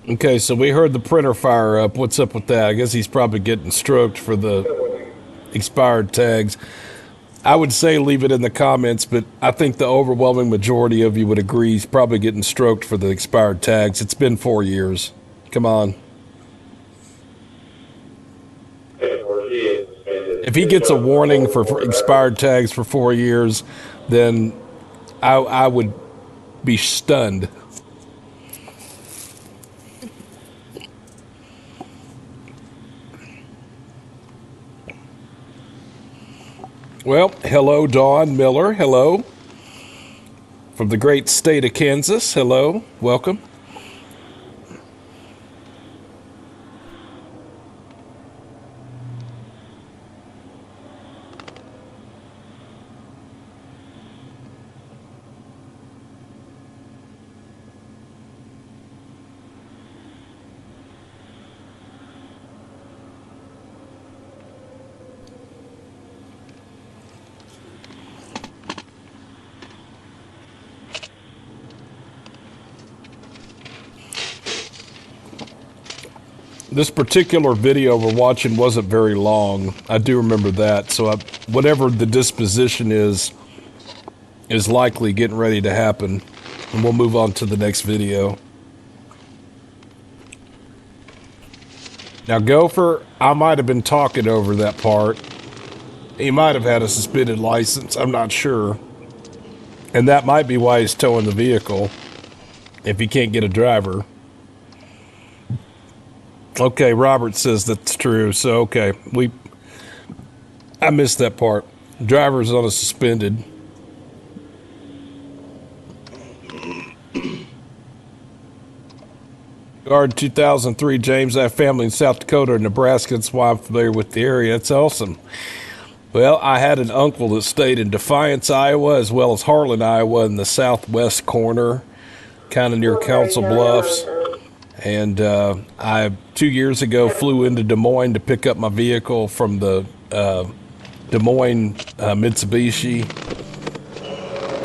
Okay, so we heard the printer fire up. What's up with that? I guess he's probably getting stroked for the expired tags. I would say leave it in the comments, but I think the overwhelming majority of you would agree he's probably getting stroked for the expired tags. It's been 4 years. Come on. If he gets a warning for expired tags for 4 years, then I would be stunned. Well, hello, Dawn Miller. Hello. From the great state of Kansas. Hello. Welcome. This particular video we're watching wasn't very long. I do remember that. So whatever the disposition is likely getting ready to happen. And we'll move on to the next video. Now, Gopher, I might have been talking over that part. He might have had a suspended license. I'm not sure. And that might be why he's towing the vehicle if he can't get a driver. Okay, Robert says that's true. So okay, I missed that part. Driver's on a suspended. Guard 2003, James. I have family in South Dakota and Nebraska. That's why I'm familiar with the area. That's awesome. Well, I had an uncle that stayed in Defiance, Iowa, as well as Harlan, Iowa, in the southwest corner, kind of near Council Bluffs. And I 2 years ago flew into Des Moines to pick up my vehicle from the Des Moines Mitsubishi,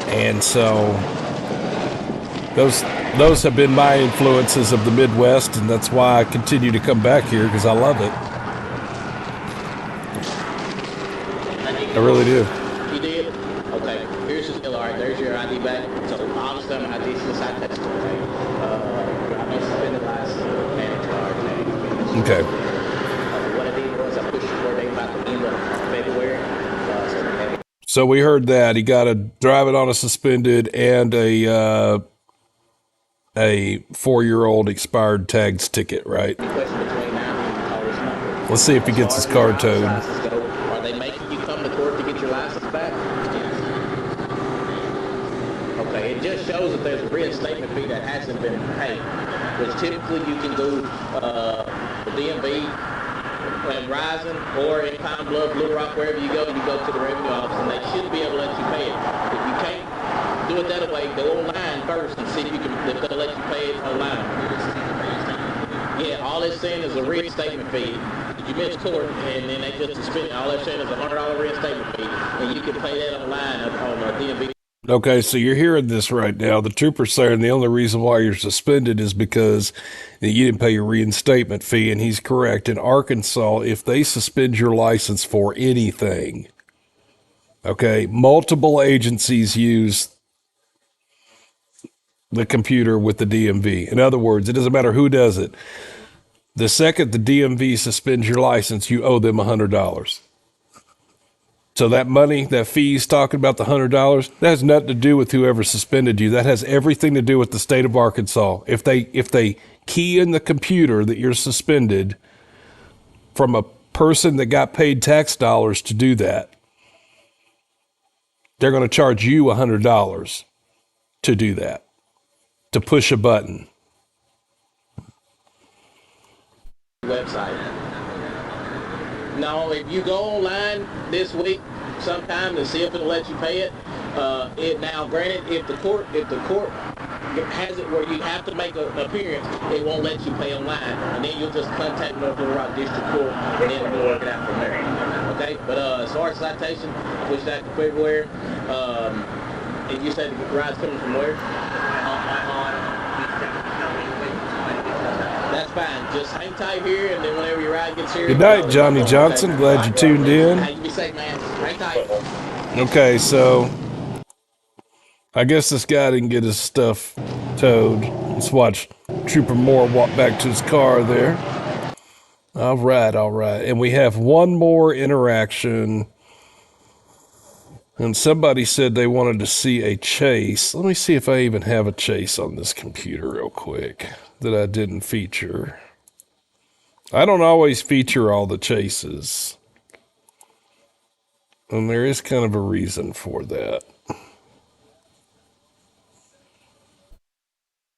and so those have been my influences of the Midwest, and that's why I continue to come back here because I love it. I really do. You did? Okay. Here's the deal. All right, there's your ID back. So obviously I'm an ID since I tested. Okay. I must have been the last managed card. Okay. What I did was I pushed for they about the end of February. So they had So we heard that he got a drive it on a suspended and a 4-year-old expired tags ticket, right? a question between now and call this number. Let's see if he gets his car towed. Are they making you come to court to get your license back? Okay, it just shows that there's a reinstatement fee that hasn't been paid, which typically you can do the DMV in Rising or in Pine Bluff, Little Rock, wherever you go to the revenue office, and they should be able to let you pay it. If you can't do it that way, go online first and see if they'll let you pay it online. Yeah, all it's saying is a reinstatement fee. You miss court, and then they just suspend. All they're saying is a $100 reinstatement fee, and you can pay that online on DMV. Okay, so you're hearing this right now. The trooper's saying the only reason why you're suspended is because you didn't pay your reinstatement fee, and he's correct. In Arkansas, if they suspend your license for anything, okay, multiple agencies use the computer with the DMV. In other words, it doesn't matter who does it. The second the DMV suspends your license, you owe them $100. So that money, that fee he's talking about, the $100, that has nothing to do with whoever suspended you. That has everything to do with the state of Arkansas. If they key in the computer that you're suspended from a person that got paid tax dollars to do that, they're going to charge you $100 to do that, to push a button. Website. Now, if you go online this week sometime to see if it'll let you pay it, now granted, if the court has it where you have to make an appearance, it won't let you pay online, and then you'll just contact North Little Rock District Court, and then we'll work it out from there. Okay, but as far as citation, I pushed that to February. And you said the ride's coming from where? That's fine. Just hang tight here, and then whenever your ride gets here. Good night, Johnny Johnson. Glad you tuned in. Hey, you be safe, man. Hang tight. Okay, so I guess this guy didn't get his stuff towed. Let's watch Trooper Moore walk back to his car there. All right. And we have one more interaction. And somebody said they wanted to see a chase. Let me see if I even have a chase on this computer real quick that I didn't feature. I don't always feature all the chases. And there is kind of a reason for that.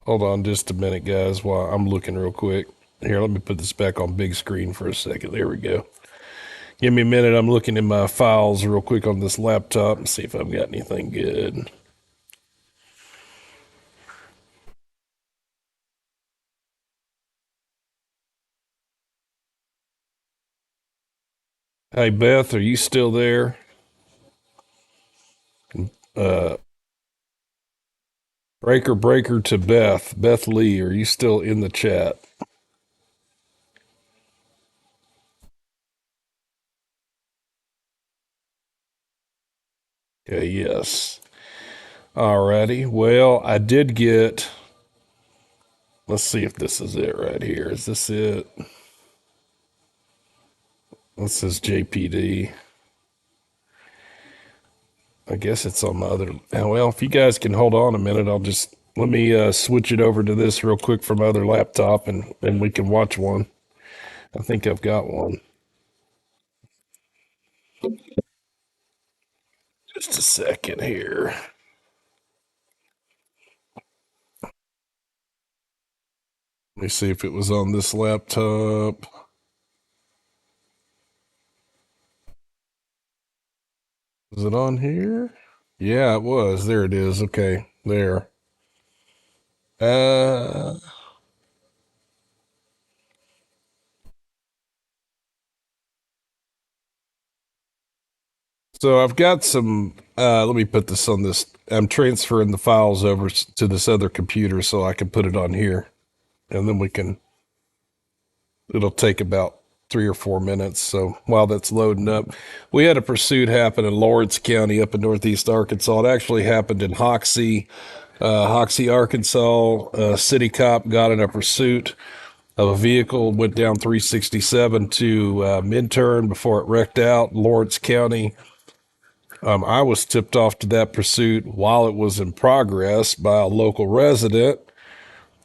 Hold on just a minute, guys, while I'm looking real quick. Here, let me put this back on big screen for a second. There we go. Give me a minute. I'm looking in my files real quick on this laptop and see if I've got anything good. Hey, Beth, are you still there? Breaker to Beth. Beth Lee, are you still in the chat? Okay, yes. Alrighty. Well, I did get, let's see if this is it right here. Is this it? This is JPD. I guess it's on the other. Well, if you guys can hold on a minute, I'll just let me switch it over to this real quick from my other laptop, and we can watch one. I think I've got one. Just a second here. Let me see if it was on this laptop. Was it on here? Yeah, it was. There it is. Okay, there. Uh, so I've got some. Let me put this on this. I'm transferring the files over to this other computer so I can put it on here, and then we can. It'll take about 3 or 4 minutes. So while that's loading up, we had a pursuit happen in Lawrence County up in northeast Arkansas. It actually happened in Hoxie, Arkansas. A city cop got in a pursuit of a vehicle, went down 367 to Minturn before it wrecked out, Lawrence County. I was tipped off to that pursuit while it was in progress by a local resident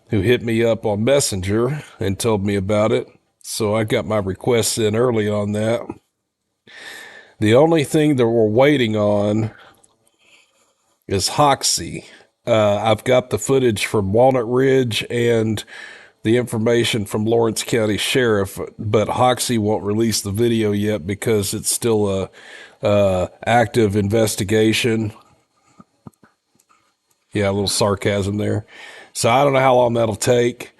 who hit me up on Messenger and told me about it. So I got my requests in early on that. The only thing that we're waiting on is Hoxie. I've got the footage from Walnut Ridge and the information from Lawrence County Sheriff, but Hoxie won't release the video yet because it's still a active investigation. Yeah, a little sarcasm there. So I don't know how long that'll take,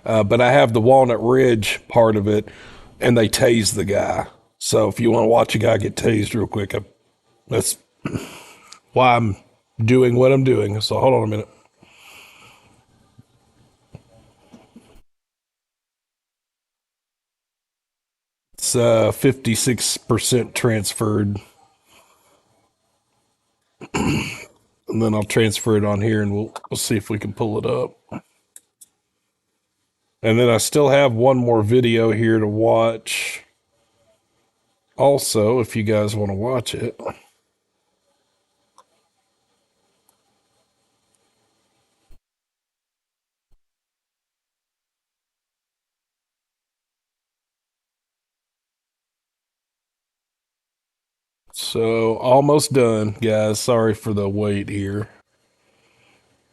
but I have the Walnut Ridge part of it, and they tased the guy. So if you want to watch a guy get tased real quick, that's why I'm doing what I'm doing. So hold on a minute. It's 56% transferred, and then I'll transfer it on here, and we'll see if we can pull it up. And then I still have one more video here to watch. Also, if you guys want to watch it. So almost done, guys. Sorry for the wait here.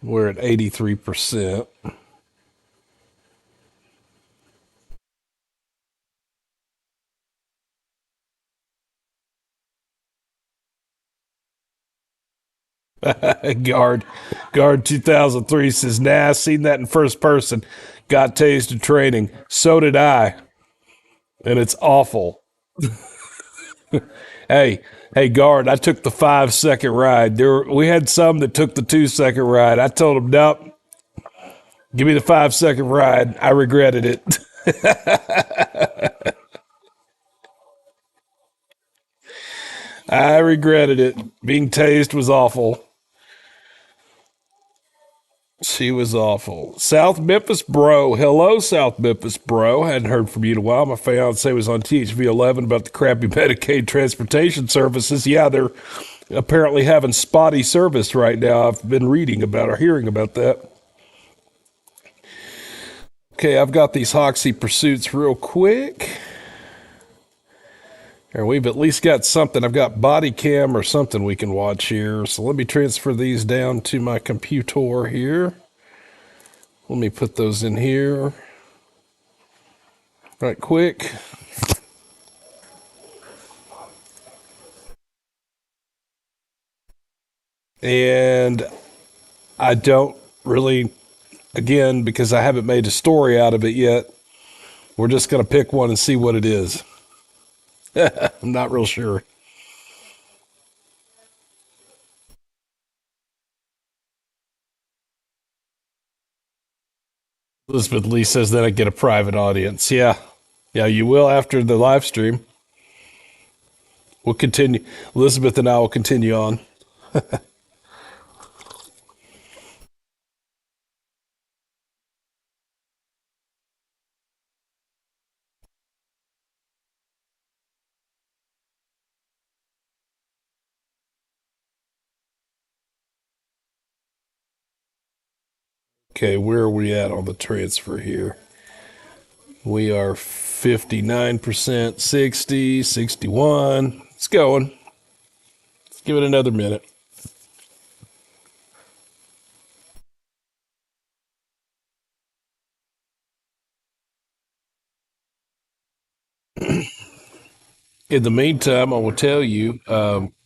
We're at 83%. Guard, Guard 2003 says, nah, I seen that in first person. Got tased in training. So did I. And it's awful. Hey, Guard, I took the 5 second ride. We had some that took the 2 second ride. I told them, nope, give me the 5 second ride. I regretted it. I regretted it. Being tased was awful. She was awful. South Memphis Bro. Hello, South Memphis Bro. Hadn't heard from you in a while. My fiance was on THV 11 about the crappy Medicaid transportation services. Yeah, they're apparently having spotty service right now. I've been reading about or hearing about that. Okay, I've got these Hoxie pursuits real quick. And we've at least got something. I've got body cam or something we can watch here. So let me transfer these down to my computer here. Let me put those in here right quick. And I don't really, again, because I haven't made a story out of it yet, we're just going to pick one and see what it is. I'm not real sure. Elizabeth Lee says that I get a private audience. Yeah. Yeah, you will after the live stream. We'll continue. Elizabeth and I will continue on. Okay, where are we at on the transfer here? We are 59%, 60, 61. It's going. Let's give it another minute. In the meantime, I will tell you,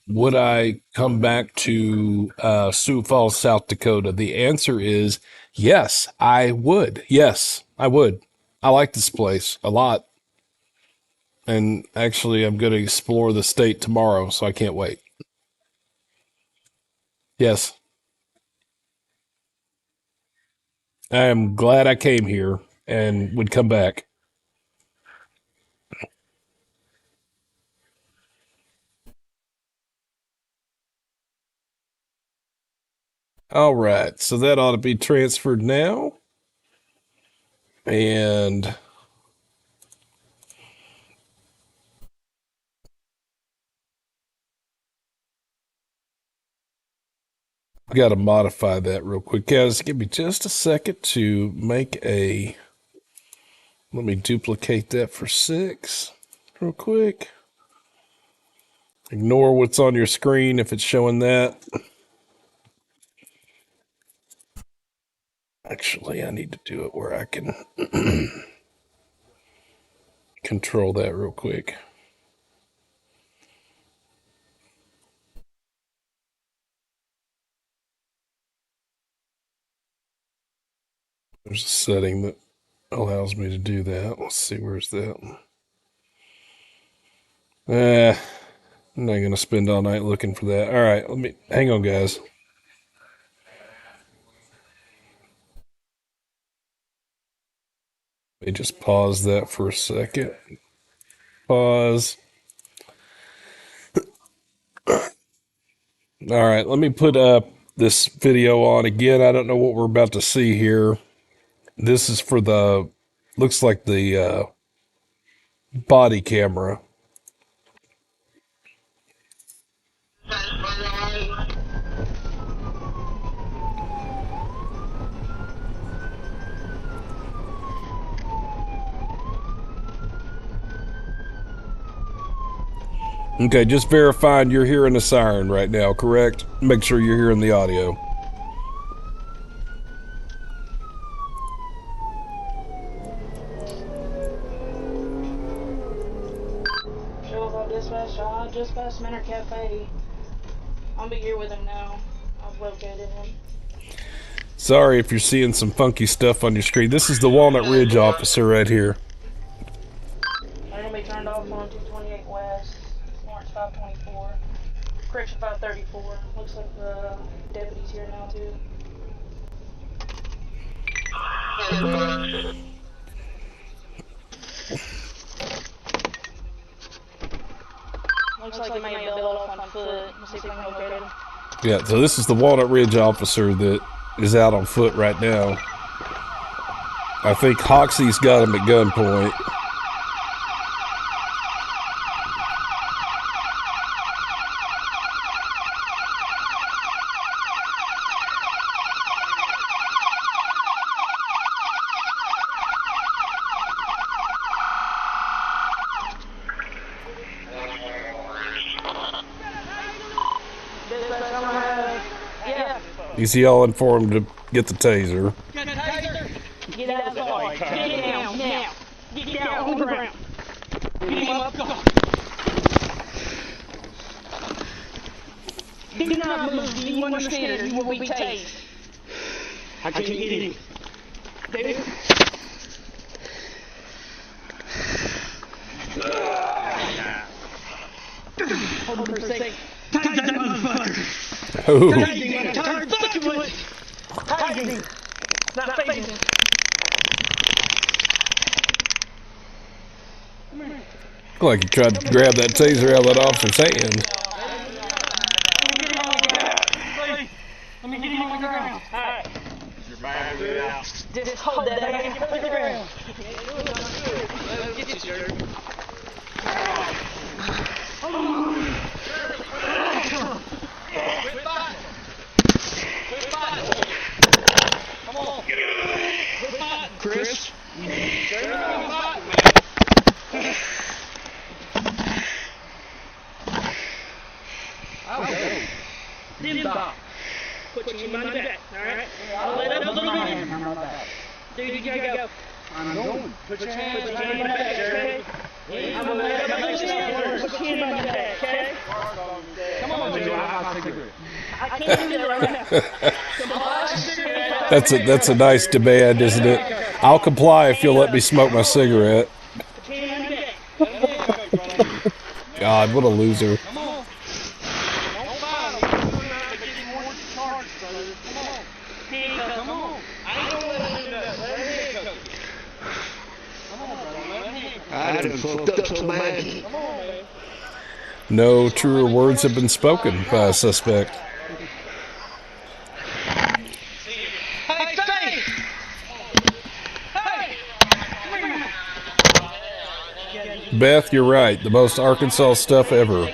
would I come back to Sioux Falls, South Dakota? The answer is yes, I would. Yes, I would. I like this place a lot. And actually, I'm going to explore the state tomorrow, so I can't wait. Yes, I am glad I came here and would come back. All right, so that ought to be transferred now. And I've got to modify that real quick. Guys, give me just a second to make a. Let me duplicate that for 6 real quick. Ignore what's on your screen if it's showing that. Actually, I need to do it where I can control that real quick. There's a setting that allows me to do that. Let's see, where's that? I'm not going to spend all night looking for that. All right, hang on, guys. Let me just pause that for a second. Pause. All right, let me put up this video on again. I don't know what we're about to see here. This is for the, looks like the body camera. Okay, just verifying you're hearing the siren right now, correct? Make sure you're hearing the audio. Sioux Falls Dispatch, I dispatched Manor Cafe. I'll be here with him now. I've located him. Sorry if you're seeing some funky stuff on your screen. This is the Walnut Ridge officer right here. They're gonna be turned off on 228 West, Lawrence 524, Correction 534. Looks like the deputy's here now too. Looks like he may have bailed off on foot. Let's see if we can locate him. Yeah, so this is the Walnut Ridge officer that is out on foot right now. I think Hoxie's got him at gunpoint. He's yelling for him to get the taser. Get out of the car. Get down now. Get down on the ground. Get him up. Go. Do not move. Do you understand? Or you will be tased. I can't get him. David. Hold on for a second. Tase that motherfucker. Oh. Tired fucking with it. Tasing. Not phasing. Like he tried to grab that taser out of that officer's hand. Let me get him on the ground. Alright. Just hold that hand on the ground. Get you, sir. Quit fighting. Quit fighting. Come on. you gotta go. I'm going. Put your hands behind your back, okay? I'm gonna let you put your hand on your back, okay? Come on, Joe. I'll take it. I can't do that right now. That's a nice demand, isn't it? I'll comply if you'll let me smoke my cigarette. God, what a loser. Come on. Don't fire me. I'm gonna give you more charges, brother. Come on. Come on. I ain't gonna let him do that. Let him handcuff you. Come on, brother. Let him handcuff you. I done fucked up so bad. Come on, man. No truer words have been spoken by a suspect. Hey, stay! Hey! Beth, you're right. The most Arkansas stuff ever.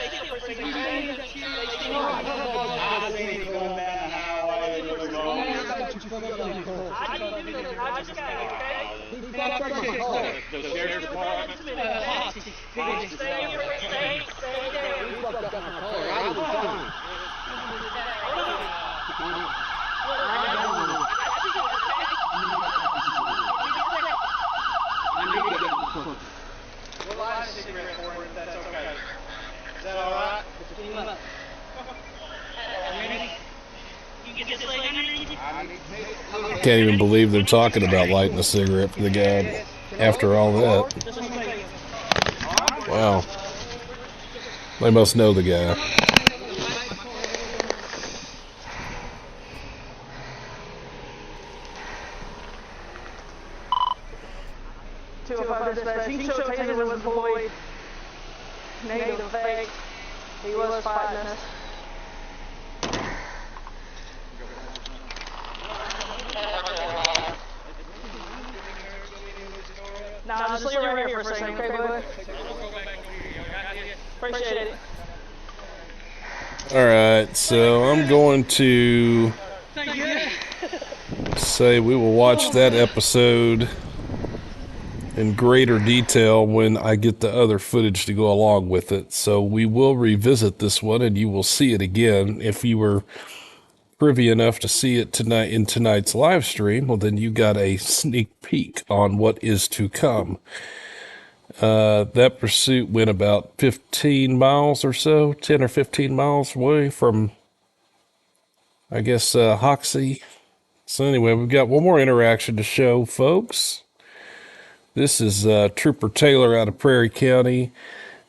We'll light a cigarette for him if that's okay. Is that alright? Can't even believe they're talking about lighting a cigarette for the guy after all that. Wow. They must know the guy. 205 dispatch. You can show Taser was deployed. Negative fake. He was fighting us. Nah, just leave it right here for a second, okay, bud? Appreciate it. Alright, so I'm going to say we will watch that episode in greater detail when I get the other footage to go along with it. So we will revisit this one and you will see it again. If you were privy enough to see it tonight in tonight's live stream, well then you got a sneak peek on what is to come. That pursuit went about 15 miles or so, 10 or 15 miles away from, I guess, Hoxie. So anyway, we've got one more interaction to show, folks. This is Trooper Taylor out of Prairie County.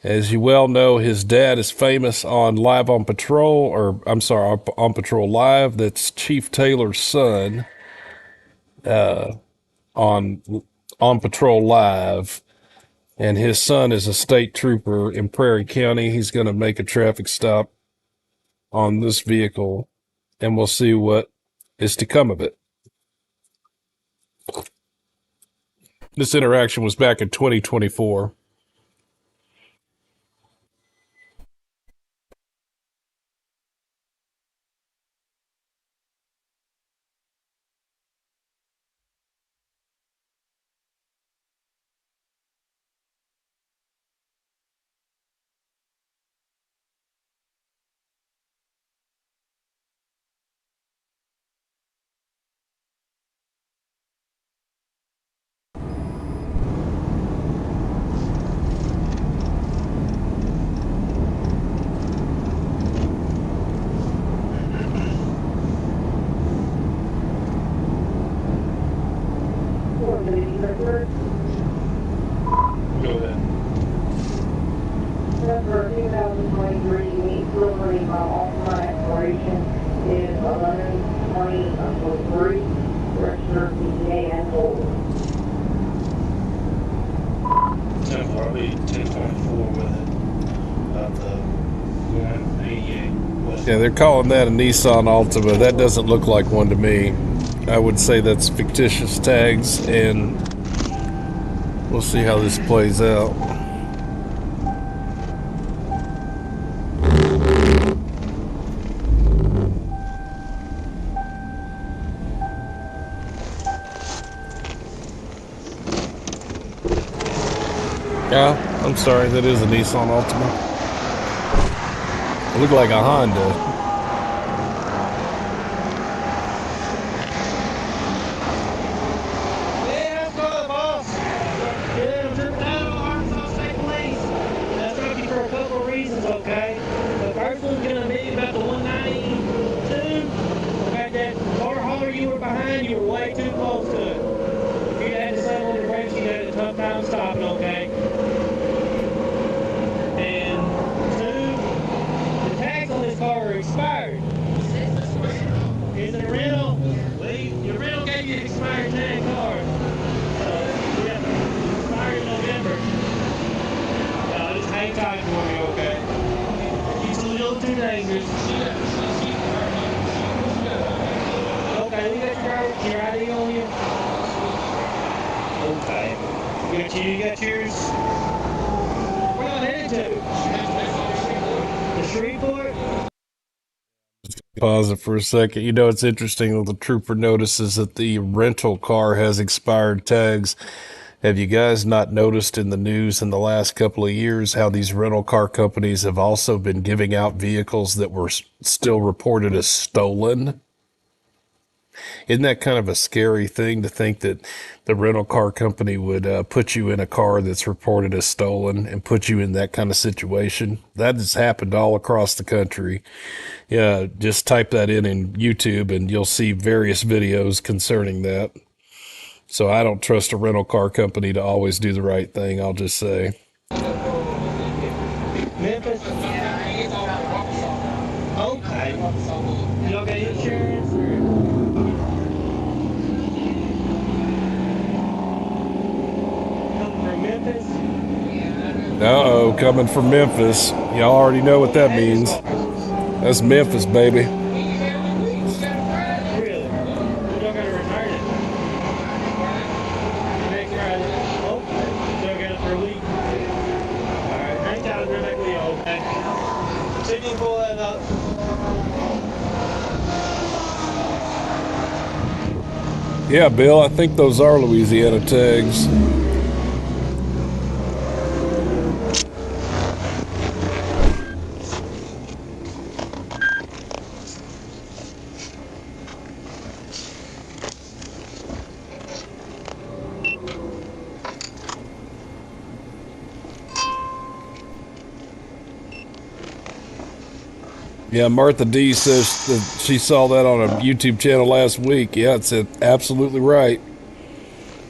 As you well know, his dad is famous on Live on Patrol, or I'm sorry, on Patrol Live. That's Chief Taylor's son on Patrol Live. And his son is a state trooper in Prairie County. He's going to make a traffic stop on this vehicle, and we'll see what is to come of it. This interaction was back in 2024. Go ahead. For 2023, we delivery by all-time exploration is 11/20/03, registered PTA and hold. Probably 1024 with it. About the 188 West. Yeah, they're calling that a Nissan Altima. That doesn't look like one to me. I would say that's fictitious tags, and we'll see how this plays out. Yeah, I'm sorry, that is a Nissan Altima. It looked like a Honda. Yeah, Your ID on you? Okay. You got yours? Where y'all headed to? The Shreveport? Pause it for a second. You know, it's interesting that the trooper notices that the rental car has expired tags. Have you guys not noticed in the news in the last couple of years how these rental car companies have also been giving out vehicles that were still reported as stolen? Isn't that kind of a scary thing to think that the rental car company would put you in a car that's reported as stolen and put you in that kind of situation? That has happened all across the country. Yeah, just type that in YouTube and you'll see various videos concerning that. So I don't trust a rental car company to always do the right thing, I'll just say. Memphis? Okay. Y'all got insurance? Coming from Memphis? Uh-oh, coming from Memphis. Y'all already know what that means. That's Memphis, baby. Really? Y'all gotta return it. Next Friday. Okay. Y'all got it for a week. Alright, hang tight, I'll be back with y'all, okay? See if you can pull that up. Yeah, Bill, I think those are Louisiana tags. Yeah, Martha D says that she saw that on a YouTube channel last week. Yeah, it's absolutely right.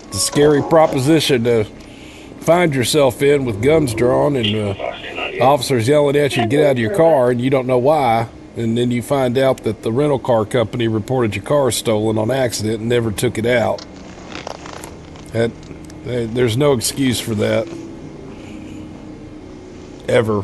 It's a scary proposition to find yourself in with guns drawn and officers yelling at you to get out of your car and you don't know why. And then you find out that the rental car company reported your car stolen on accident and never took it out. There's no excuse for that. Ever.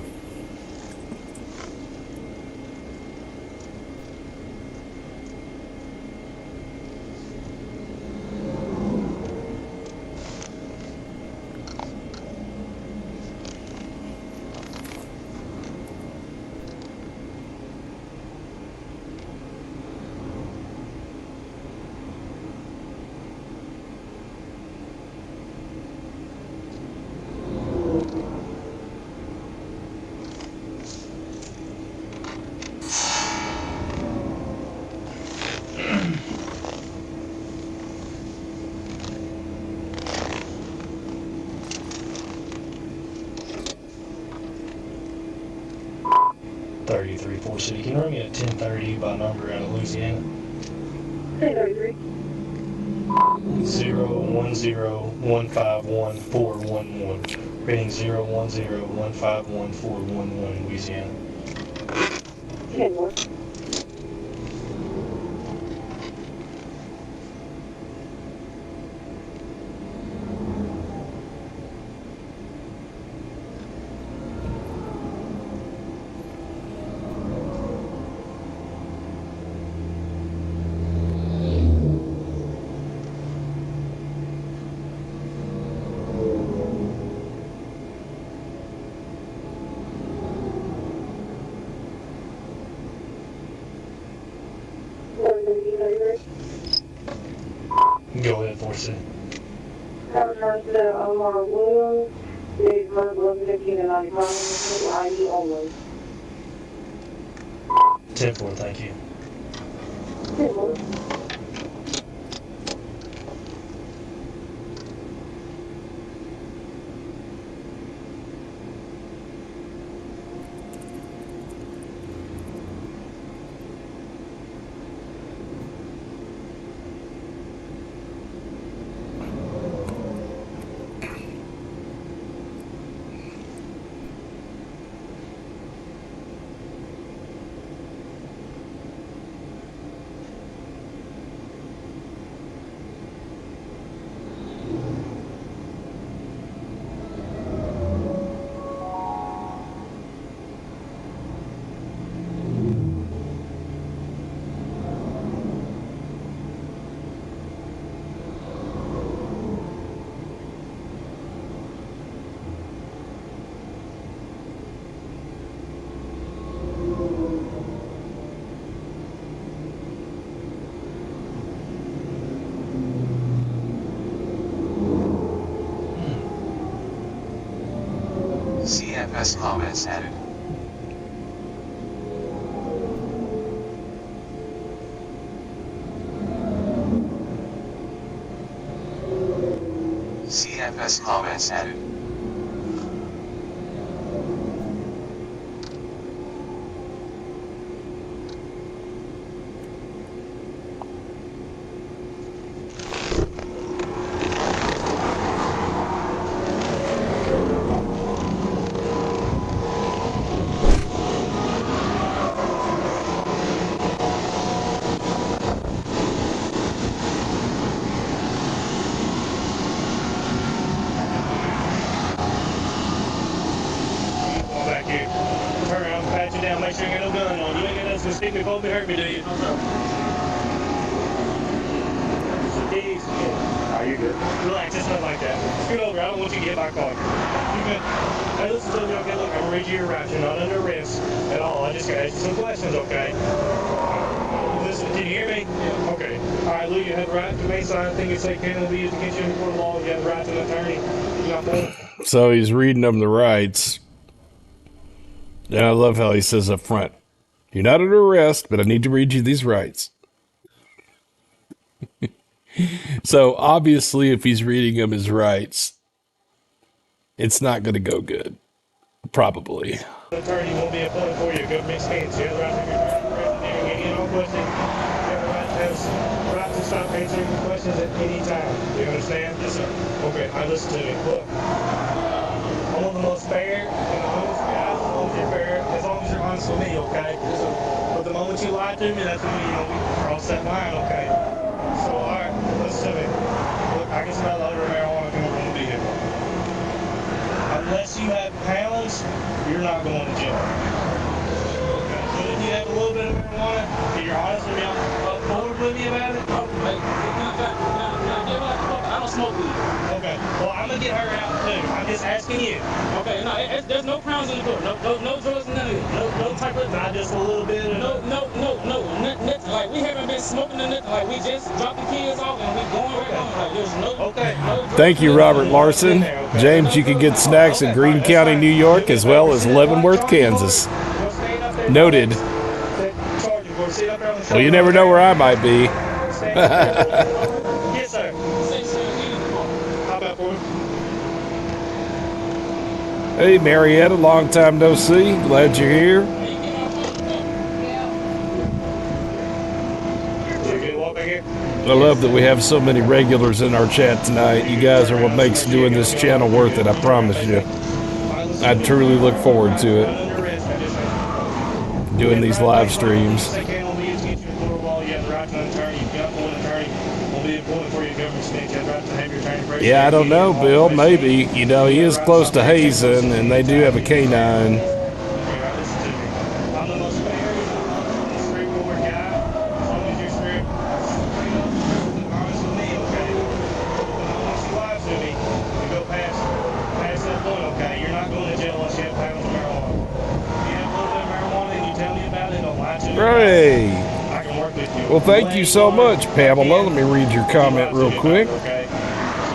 City. Can you run me at 10:30 by number out of Louisiana? 10:33. 010151411. Reading 010151411, Louisiana. 10 more. Go ahead, Force. Governor to Omar Williams, Dave Merck, 11:15 and 95, ID only. 10-4, thank you. 10 more. CFS comments added. CFS comments added. Back here. Turn around, pat you down, make sure you ain't got no gun on. You ain't got nothing to stick me, Colby, hurt me, do you? Easy. Are you good? Relax, it's not like that. Scoot over, I don't want you to get my car. You good? Hey, listen to me, okay? Look, I'm gonna read you your rights. You're not under arrest at all. I just gotta ask you some questions, okay? Listen, can you hear me? Yeah. Okay. Alright, Lou, you have the right to remain silent. Thing you say can be used against you in court of law. You have the right to an attorney. You got one. So he's reading them the rights. And I love how he says up front, you're not under arrest, but I need to read you these rights. So obviously, if he's reading him his rights, it's not going to go good. Probably. Attorney won't be appointed for you. Government stance. You have the right to your attorney present any and all questions. You have the right to stop answering questions at any time. Do you understand? Yes, sir. Okay, I listen to me. Look, I'm one of the most fair and honest guys. As long as you're fair, as long as you're honest with me, okay? Yes, sir. But the moment you lie to me, that's when we cross that line, okay? So, all right, listen to me. Look, I can smell the odor of marijuana coming from the vehicle. Unless you have pounds, you're not going to jail. Okay. But if you have a little bit of marijuana, and you're honest with me, forward with me about it. I don't smoke weed. Okay. Well, I'm gonna get her out too. I'm just asking you. Okay, no, there's no pounds in the door. No drugs, none of it. No type of. Not just a little bit. Nothing. Nothing. Like we haven't been smoking or nothing. Like we just dropped the kids off and we going right on. Like there's no. Okay. No drugs, Thank you, Robert Larson. James, you can get snacks in Greene County, New York, as well as Leavenworth, Kansas. Noted. Well, you never know where I might be. Yes, sir. How about for you? Hey, Marietta, long time no see. Glad you're here. I love that we have so many regulars in our chat tonight. You guys are what makes doing this channel worth it, I promise you. I truly look forward to it. Doing these live streams. Yeah, I don't know, Bill. Maybe. You know, he is close to Hazen, and they do have a canine. Right. Well, thank you so much, Pamela. Let me read your comment real quick.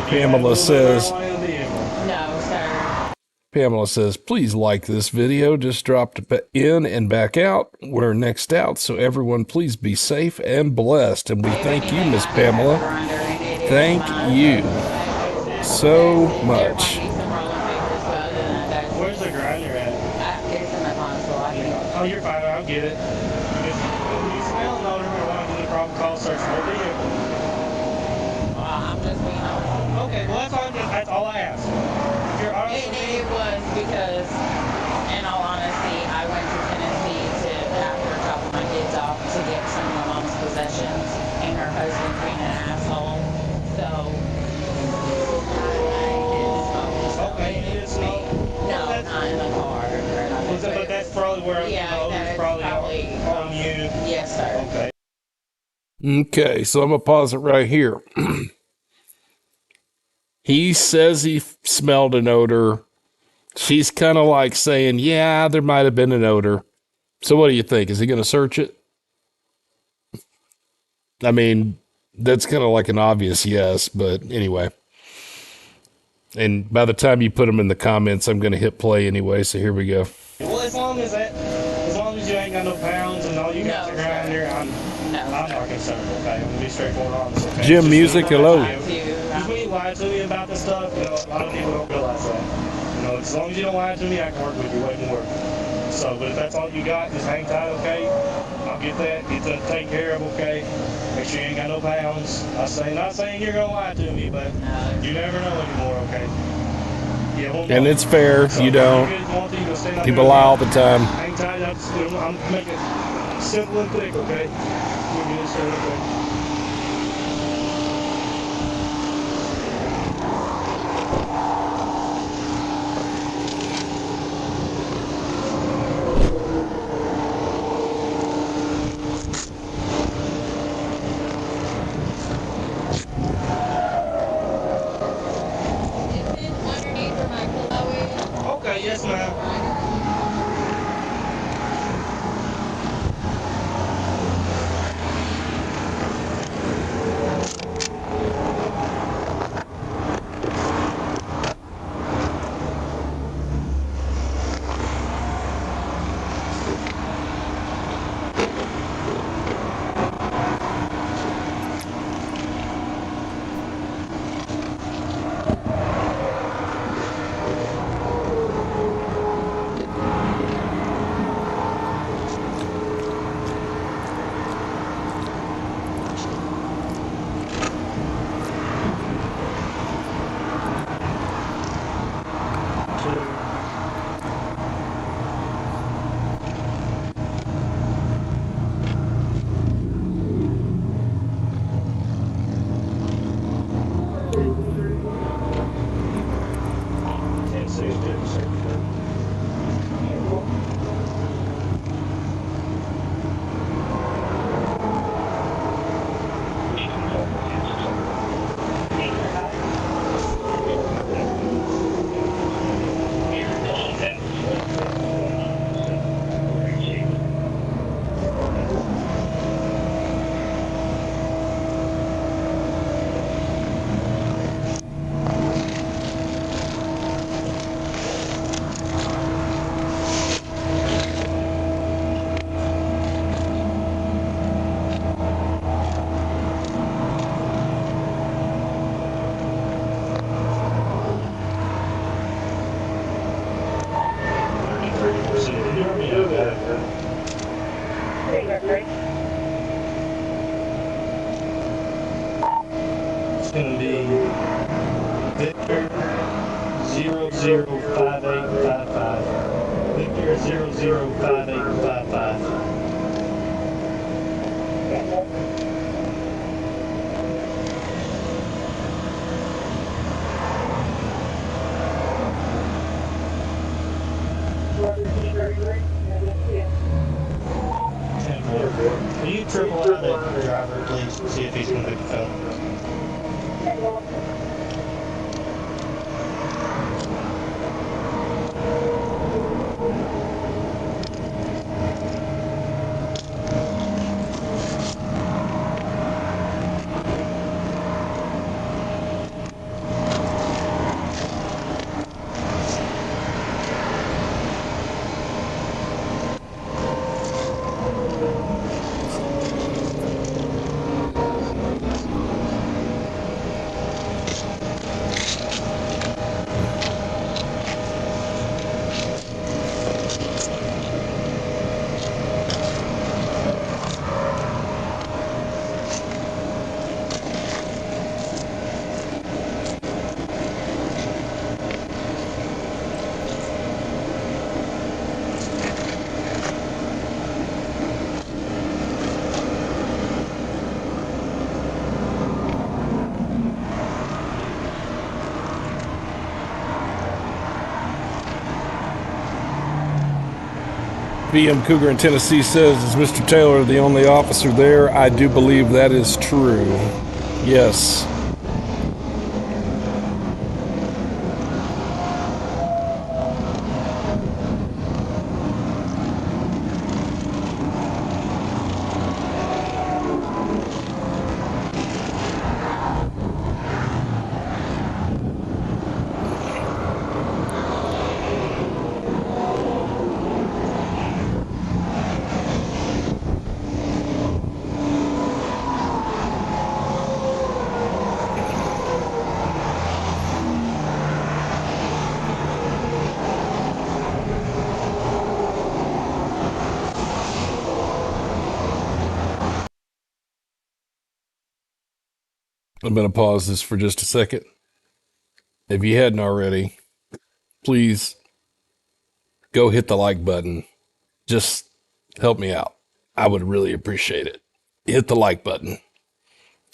Pamela says, please like this video. Just dropped in and back out. We're next out, so everyone please be safe and blessed. And we thank you, Miss Pamela. Thank you so much. Where's the grinder at? It's in the console. I think. Oh, you're fine. I'll get it. You smell an odor or want to do the proper call search for a vehicle? I'm just being honest. Okay, well that's all I asked. If you're honest with me, It was because, in all honesty, I went to Tennessee after dropping my kids off to get some of my mom's possessions, and her husband's being an asshole. So I didn't smoke. Okay, you didn't smoke? No, not in the car. But that's probably where it's probably on you. Yes, sir. Okay. Okay, so I'm going to pause it right here. He says he smelled an odor. She's kind of like saying, yeah, there might have been an odor. So what do you think? Is he going to search it? I mean, that's kind of like an obvious yes, but anyway. And by the time you put them in the comments, I'm going to hit play anyway. So here we go. Well, as long as you ain't got no pounds and all you got to grind there, I'm not concerned. Okay, I'm gonna be straightforward honest. Okay. Jim Music, hello. Just when you lie to me about this stuff, a lot of people don't realize that. As long as you don't lie to me, I can work with you way more. So, but if that's all you got, just hang tight, okay? I'll get that taken care of, okay? Make sure you ain't got no pounds. Not saying you're gonna lie to me, but you never know anymore, okay? Yeah, and it's fair, you don't. People lie all the time. Hang tight, I'm making it simple and quick, okay? We'll get it started, okay? Okay, yes, ma'am. It's going to be Victor 005855. Victor 005855. Will you triple out that driver, please, and see if he's going to pick the phone? BM Cougar in Tennessee says, is Mr. Taylor the only officer there? I do believe that is true. Yes. I'm going to pause this for just a second. If you hadn't already, please go hit the like button. Just help me out. I would really appreciate it. Hit the like button.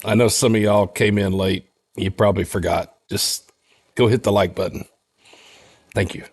I know some of y'all came in late. You probably forgot. Just go hit the like button. Thank you.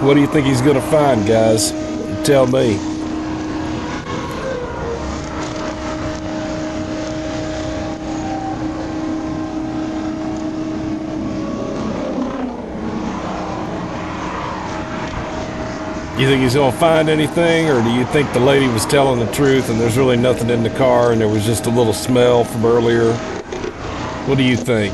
What do you think he's going to find, guys? Tell me. You think he's going to find anything, or do you think the lady was telling the truth and there's really nothing in the car and there was just a little smell from earlier? What do you think?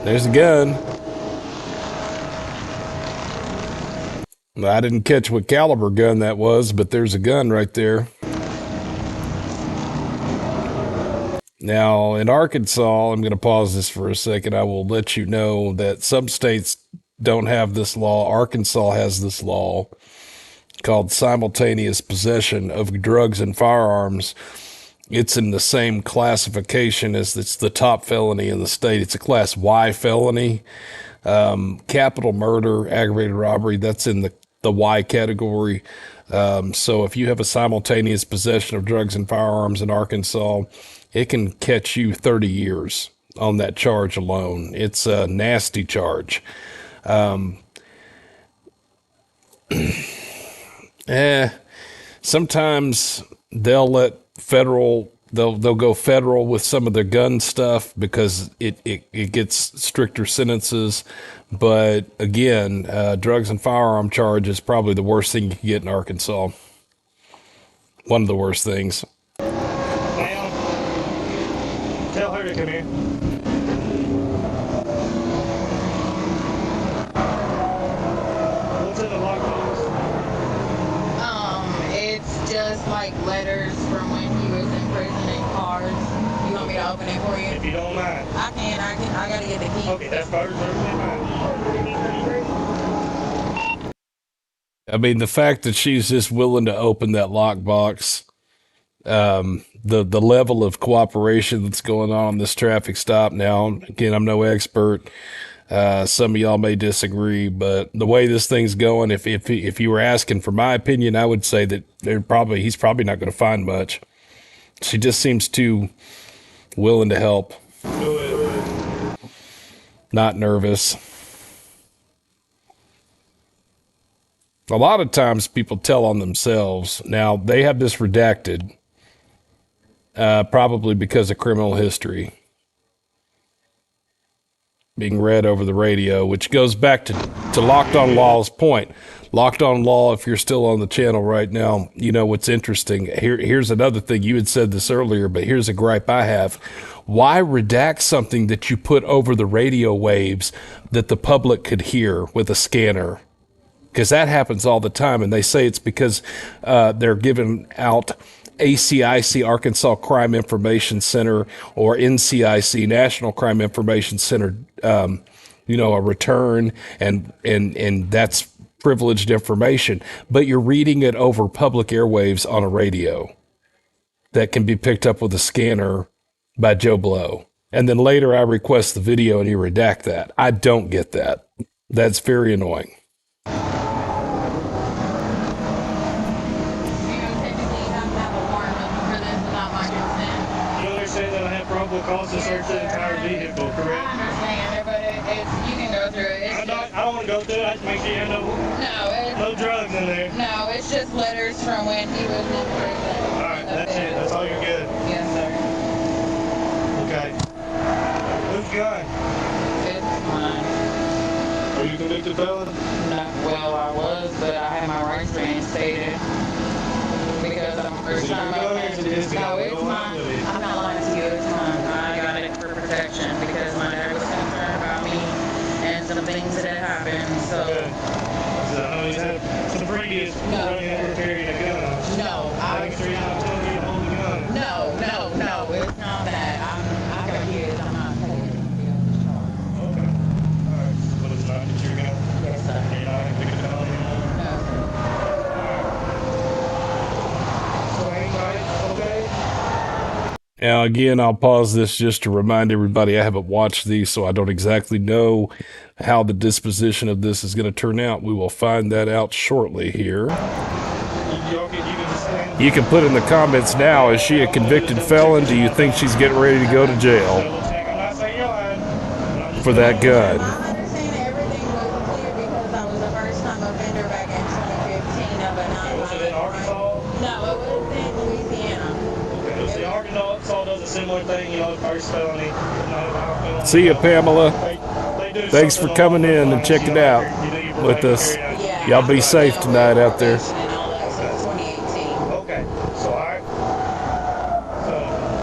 There's a gun. I didn't catch what caliber gun that was, but there's a gun right there. Now, in Arkansas, I'm going to pause this for a second. I will let you know that some states don't have this law. Arkansas has this law called simultaneous possession of drugs and firearms. It's in the same classification as it's the top felony in the state. It's a class Y felony. Capital murder, aggravated robbery, that's in the Y category. So if you have a simultaneous possession of drugs and firearms in Arkansas, it can catch you 30 years on that charge alone. It's a nasty charge. Sometimes they'll let they'll go federal with some of their gun stuff because it gets stricter sentences. But again, drugs and firearm charge is probably the worst thing you can get in Arkansas. One of the worst things. Ma'am, tell her to come here. What's in the lockbox? It's just like letters from when he was in prison and cards. You want me to open it for you? If you don't mind. I gotta get the key. Okay, that's perfectly fine. I mean, the fact that she's just willing to open that lockbox, the level of cooperation that's going on this traffic stop now. Again, I'm no expert. Some of y'all may disagree, but the way this thing's going, if you were asking for my opinion, I would say that he's probably not going to find much. She just seems too willing to help. Not nervous. A lot of times people tell on themselves. Now, they have this redacted, probably because of criminal history being read over the radio, which goes back to Locked On Law's point. Locked On Law, if you're still on the channel right now, you know what's interesting. Here's another thing. You had said this earlier, but here's a gripe I have. Why redact something that you put over the radio waves that the public could hear with a scanner? Because that happens all the time, and they say it's because they're giving out ACIC, Arkansas Crime Information Center, or NCIC, National Crime Information Center, a return, and that's privileged information. But you're reading it over public airwaves on a radio that can be picked up with a scanner by Joe Blow. And then later I request the video and you redact that. I don't get that. That's very annoying. You said that I have probable cause to search the entire vehicle, I correct? understand it, but you can go through it. I don't want to go through it. I just make sure you have no drugs in there. No, it's just letters from when he was in prison. Alright, that's it. That's all you're good. Yes, sir. Okay. Whose gun? It's mine. Are you a convicted felon? No, well, I was, but I had my rights reinstated. Because I'm a first time offender. No, it's mine. I'm not lying to you, it's mine. I got it for protection because my dad was concerned about me and some things that had happened, so. Good. I know he's had some previous running over carrying a gun. No, Making sure you're not telling me to hold the gun. No, it's not that. I got kids, I'm not taking it to be on this charge. Okay. Alright. But it's not that you're gonna. Yes, sir. You're not a convicted felon anymore? No, sir. So hang tight, okay? Now, again, I'll pause this just to remind everybody I haven't watched these, so I don't exactly know how the disposition of this is going to turn out. We will find that out shortly here. You can put in the comments now, is she a convicted felon? Do you think she's getting ready to go to jail for that gun? I understand everything was clear because I was a first time offender back in 2015 of a non-violent. Was it in Arkansas? No, it was in Louisiana. Okay. See, Arkansas does a similar thing, you know, first felony. See you, Pamela. They do Thanks for something coming along in those and checking it lines, out you know, you with us. Yeah, Y'all be safe tonight out there. And all that since 2018. Okay, so alright. So,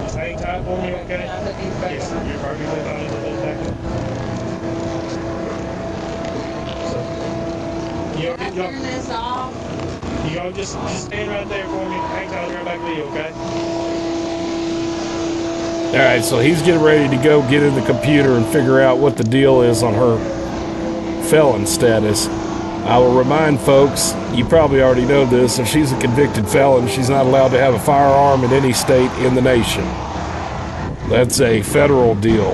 just hang tight for me, okay? Can I put these back Yes, on? you're perfectly fine to put those back on. So, Can I turn this off? y'all just stand right there for me. Hang tight, I'll be right back with you, okay? All right, so he's getting ready to go get in the computer and figure out what the deal is on her felon status. I will remind folks, you probably already know this, if she's a convicted felon, she's not allowed to have a firearm in any state in the nation. That's a federal deal.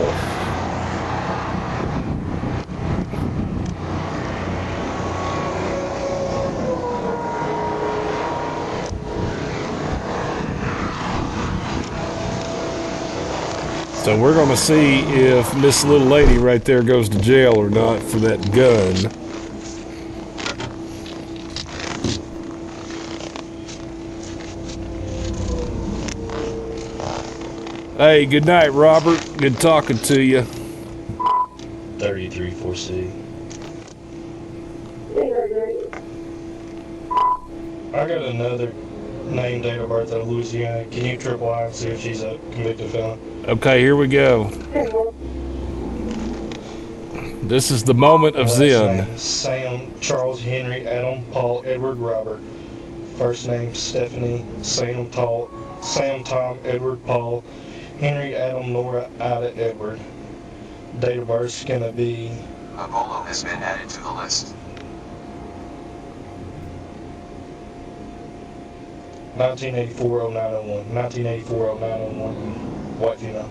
So we're going to see if Miss Little Lady right there goes to jail or not for that gun. Hey, good night, Robert. Good talking to you. 33 4C. I got another name, date of birth out of Louisiana. Can you triple I and see if she's a convicted felon? Okay, here we go. This is the moment of Last Zen. name, Sam, Charles, Henry, Adam, Paul, Edward, Robert. First name, Stephanie, Sam, Tom, Edward, Paul, Henry, Adam, Nora, Ida, Edward. Date of birth is going to be... A bolo has been added to the list. 1984-0901. 1984-0901. White female.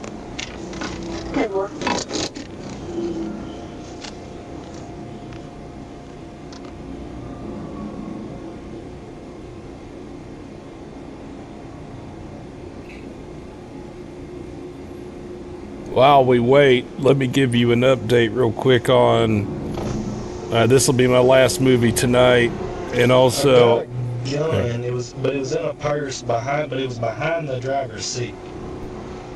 While we wait, let me give you an update real quick on this will be my last movie tonight, and also Gun. It was in a purse behind the driver's seat.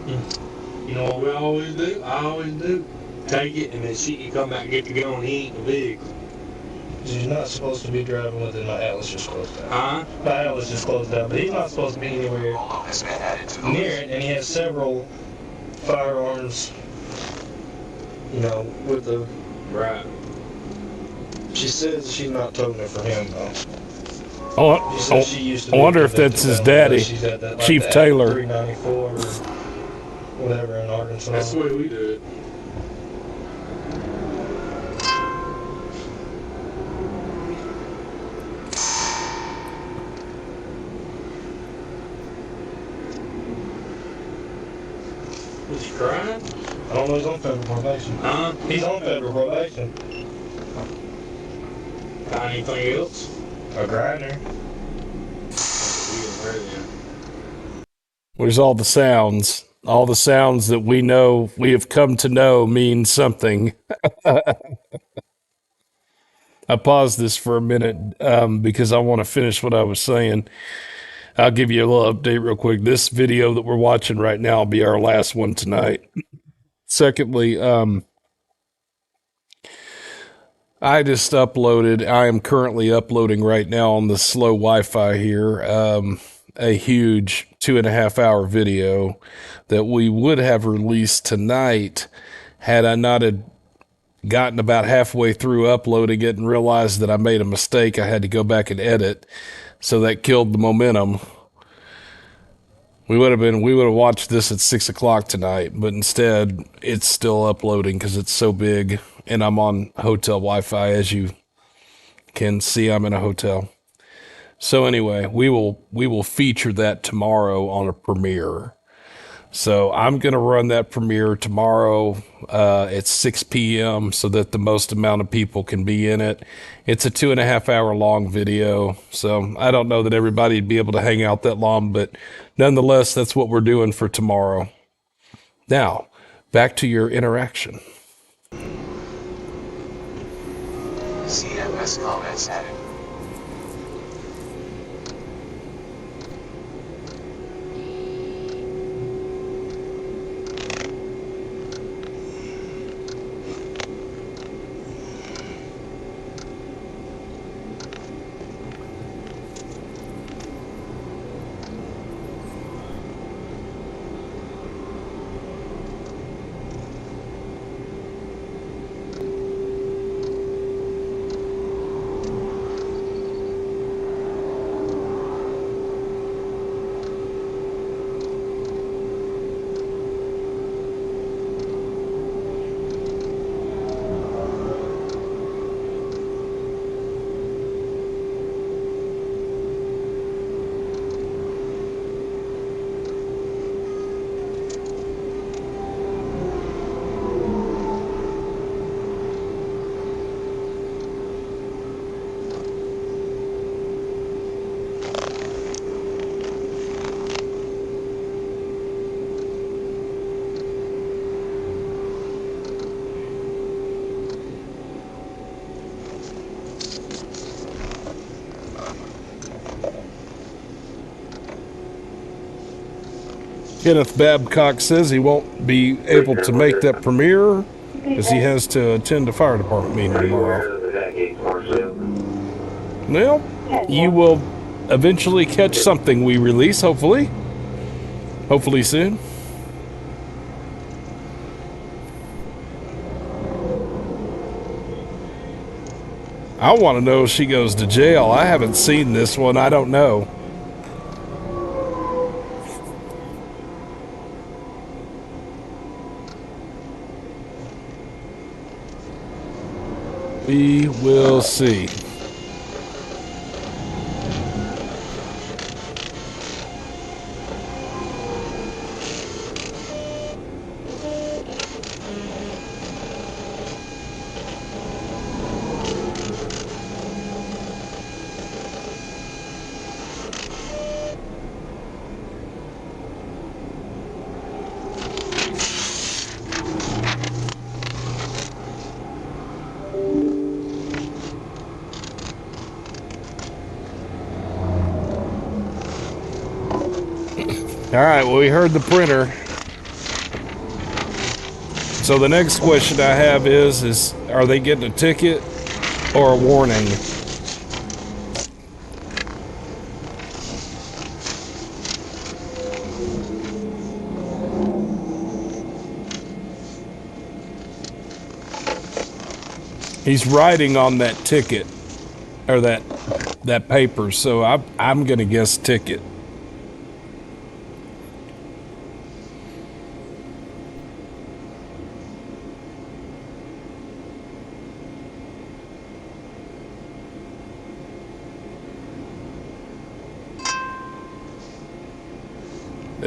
You know what we always do? I always do. Take it and then you come back and get the gun. He ain't the vehicle. You're not supposed to be driving with it. My atlas just closed down. Huh? My atlas just closed down, but he's not supposed to be anywhere Bolo has been added to the near list. it, and he has several firearms, you know, with the... Right. She says she's not toting it for him, though. oh, She says she used to I be wonder a if that's his convicted felon, daddy, but she's got that, like, Chief the Taylor. 394 or whatever in Arkansas. That's the way we do it. Was he crying? I don't know, he's on federal probation. Huh? He's on federal probation. Got anything else? A grinder. Where's all the sounds? all the sounds that we have come to know mean something. I paused this for a minute because I want to finish what I was saying. I'll give you a little update real quick. This video that we're watching right now will be our last one tonight. Secondly, I just uploaded, I am currently uploading right now on the slow Wi-Fi here, a huge 2.5 hour video that we would have released tonight had I not had gotten about halfway through uploading it and realized that I made a mistake. I had to go back and edit. So that killed the momentum. We would have watched this at 6 o'clock tonight, but instead it's still uploading because it's so big, and I'm on hotel Wi-Fi. As you can see, I'm in a hotel. So anyway, we will feature that tomorrow on a premiere. So I'm going to run that premiere tomorrow at 6 p.m. so that the most amount of people can be in it. It's a 2.5 hour long video. So I don't know that everybody'd be able to hang out that long, but nonetheless, that's what we're doing for tomorrow. Now, back to your interaction. CMS comments added. Kenneth Babcock says he won't be able to make that premiere because he has to attend a fire department meeting tomorrow. Well, you will eventually catch something we release, hopefully. Hopefully soon. I want to know if she goes to jail. I haven't seen this one. I don't know. We will see. All right, well, we heard the printer. So the next question I have is are they getting a ticket or a warning? He's writing on that ticket or that paper, so I'm gonna guess ticket.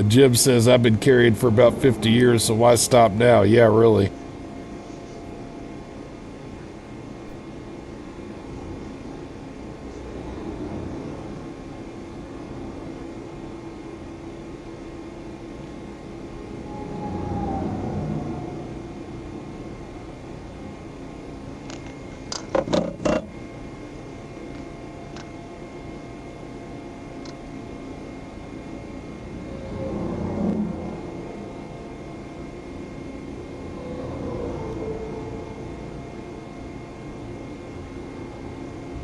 Jim says, I've been carried for about 50 years, so why stop now? Yeah, really.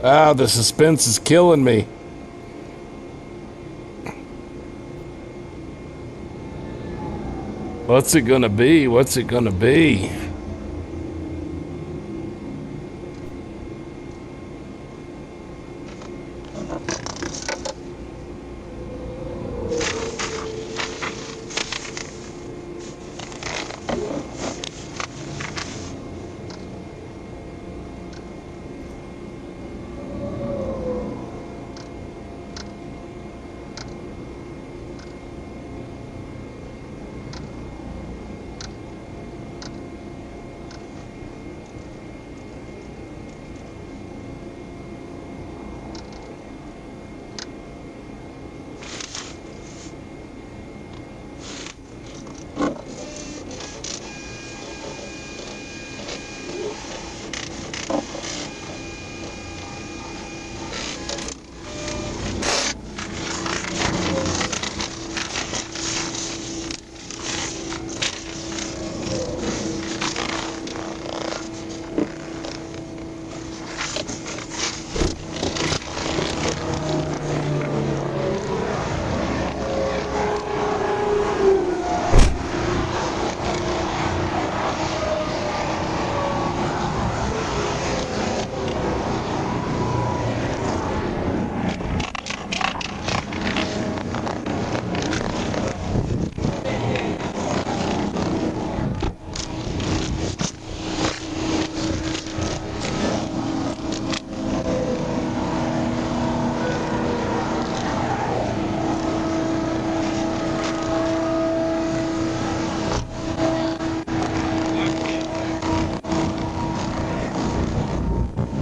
Ah, the suspense is killing me. What's it gonna be? What's it gonna be?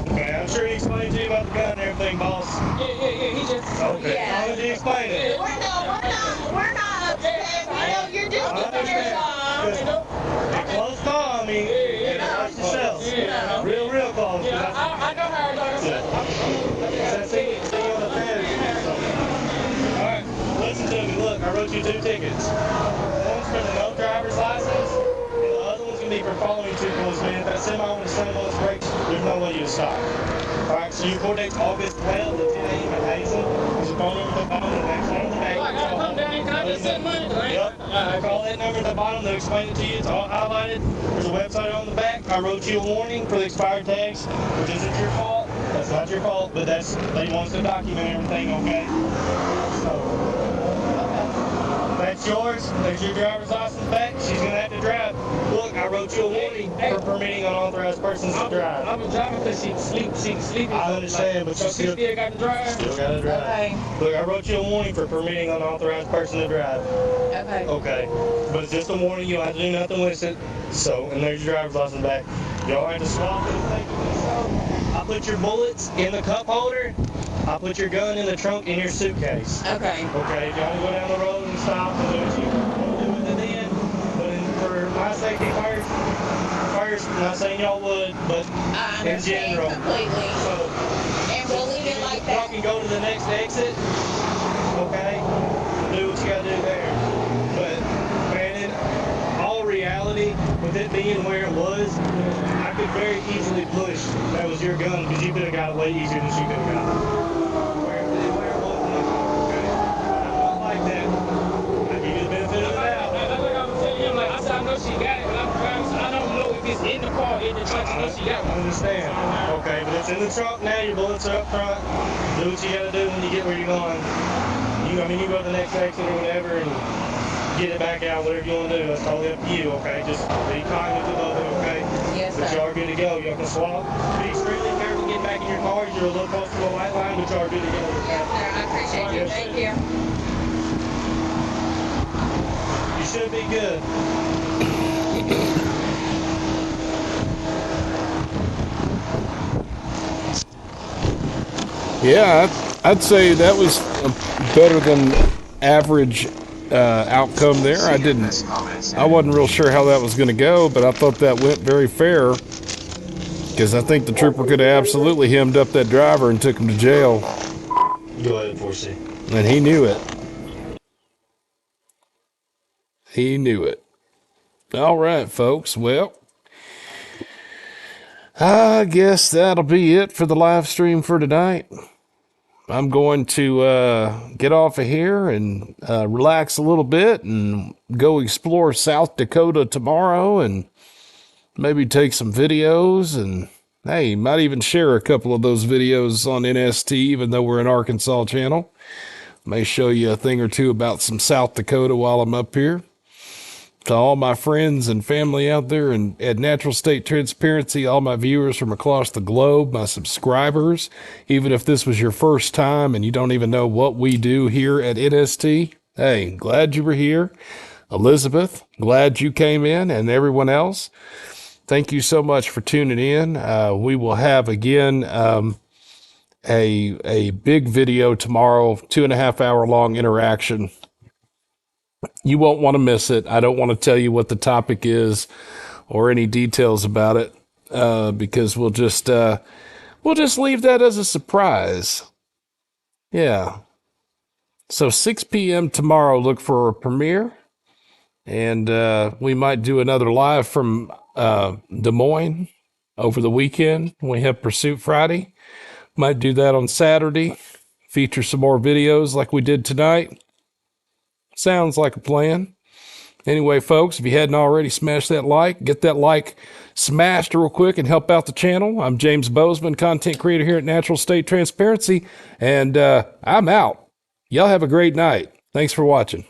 Okay, I'm sure he explained to you about the gun and everything, boss. Yeah, he just. Okay. Yeah. How did he explain it? We're not upset. You know, you're just doing your job. You know. Get close by me. Watch yourself. Yeah. Real close. Yeah, I know how it goes. See on the fence. Alright, listen to me. Look, I wrote you 2 tickets. One's for the no driver's license, and the other one's going to be for following too close, man. If that semi would have slammed on its brakes, there's no way you'd stop. Alright, so your court date's August 12th at 10 a.m. at Hazen. There's a phone number at the bottom of the next one on the back. I gotta come down here. Can I just send money? Yep. Call that number at the bottom. They'll explain it to you. It's all highlighted. There's a website on the back. I wrote you a warning for the expired tags, which isn't your fault. That's not your fault, but they want us to document everything, okay? So, that's yours. There's your driver's license back. She's gonna have to drive. Look, I wrote you a warning for permitting unauthorized persons to drive. I'm a driver because she can sleep. I understand, but so she still got to drive. Still gotta drive. Okay. Look, I wrote you a warning for permitting unauthorized person to drive. Okay. Okay. But it's just a warning. You don't have to do nothing with it. So, and there's your driver's license back. Y'all have to swap this thing. I put your bullets in the cup holder. I put your gun in the trunk in your suitcase. Okay. Okay, if y'all want to go down the road and stop and do what you want to do with it then, but for my safety first, I'm not saying y'all would, but I in general. Completely. So, and we'll leave it like that. Y'all can go to the next exit, okay? Do what you gotta do there. But, man, in all reality, with it being where it was, I could very easily push. That was your gun, because you could have got it way easier than she could have got it. Where it was, okay? I'm not like that. I give you the benefit of the doubt. That's what I was telling him. Like I said, I know she got it, but I'm driving, so I don't know if it's in the car, in the trunk. I know she got I one. understand. Okay, but it's in the trunk now. Your bullets are up front. Do what you gotta do when you get where you're going. You go to the next exit or whatever and get it back out, whatever you want to do. That's totally up to you, okay? Just be kind with the other, okay? Yes, But sir. y'all are good to go. Y'all can swap. Be extremely careful getting back in your cars. You're a little close to the white line, but y'all are good to go. Yes, sir. I appreciate you. Yes, Thank sir. you. You should be good. Yeah, I'd say that was better than average outcome there. I wasn't real sure how that was going to go, but I thought that went very fair because I think the trooper could have absolutely hemmed up that driver and took him to jail. Go ahead, 4C. And he knew it. He knew it. All right, folks. Well, I guess that'll be it for the live stream for tonight. I'm going to get off of here and relax a little bit and go explore South Dakota tomorrow and maybe take some videos and, hey, might even share a couple of those videos on NST, even though we're an Arkansas channel. May show you a thing or two about some South Dakota while I'm up here. To all my friends and family out there and at Natural State Transparency, all my viewers from across the globe, my subscribers, even if this was your first time and you don't even know what we do here at NST, hey, glad you were here. Elizabeth, glad you came in, and everyone else, thank you so much for tuning in. We will have, again, a big video tomorrow, 2.5 hour long interaction. You won't want to miss it. I don't want to tell you what the topic is or any details about it because we'll just leave that as a surprise. Yeah. So 6 p.m. tomorrow, look for a premiere, and we might do another live from Des Moines over the weekend. We have Pursuit Friday. Might do that on Saturday. Feature some more videos like we did tonight. Sounds like a plan. Anyway, folks, if you hadn't already, smash that like. Get that like smashed real quick and help out the channel. I'm James Bozeman, content creator here at Natural State Transparency, and I'm out. Y'all have a great night. Thanks for watching.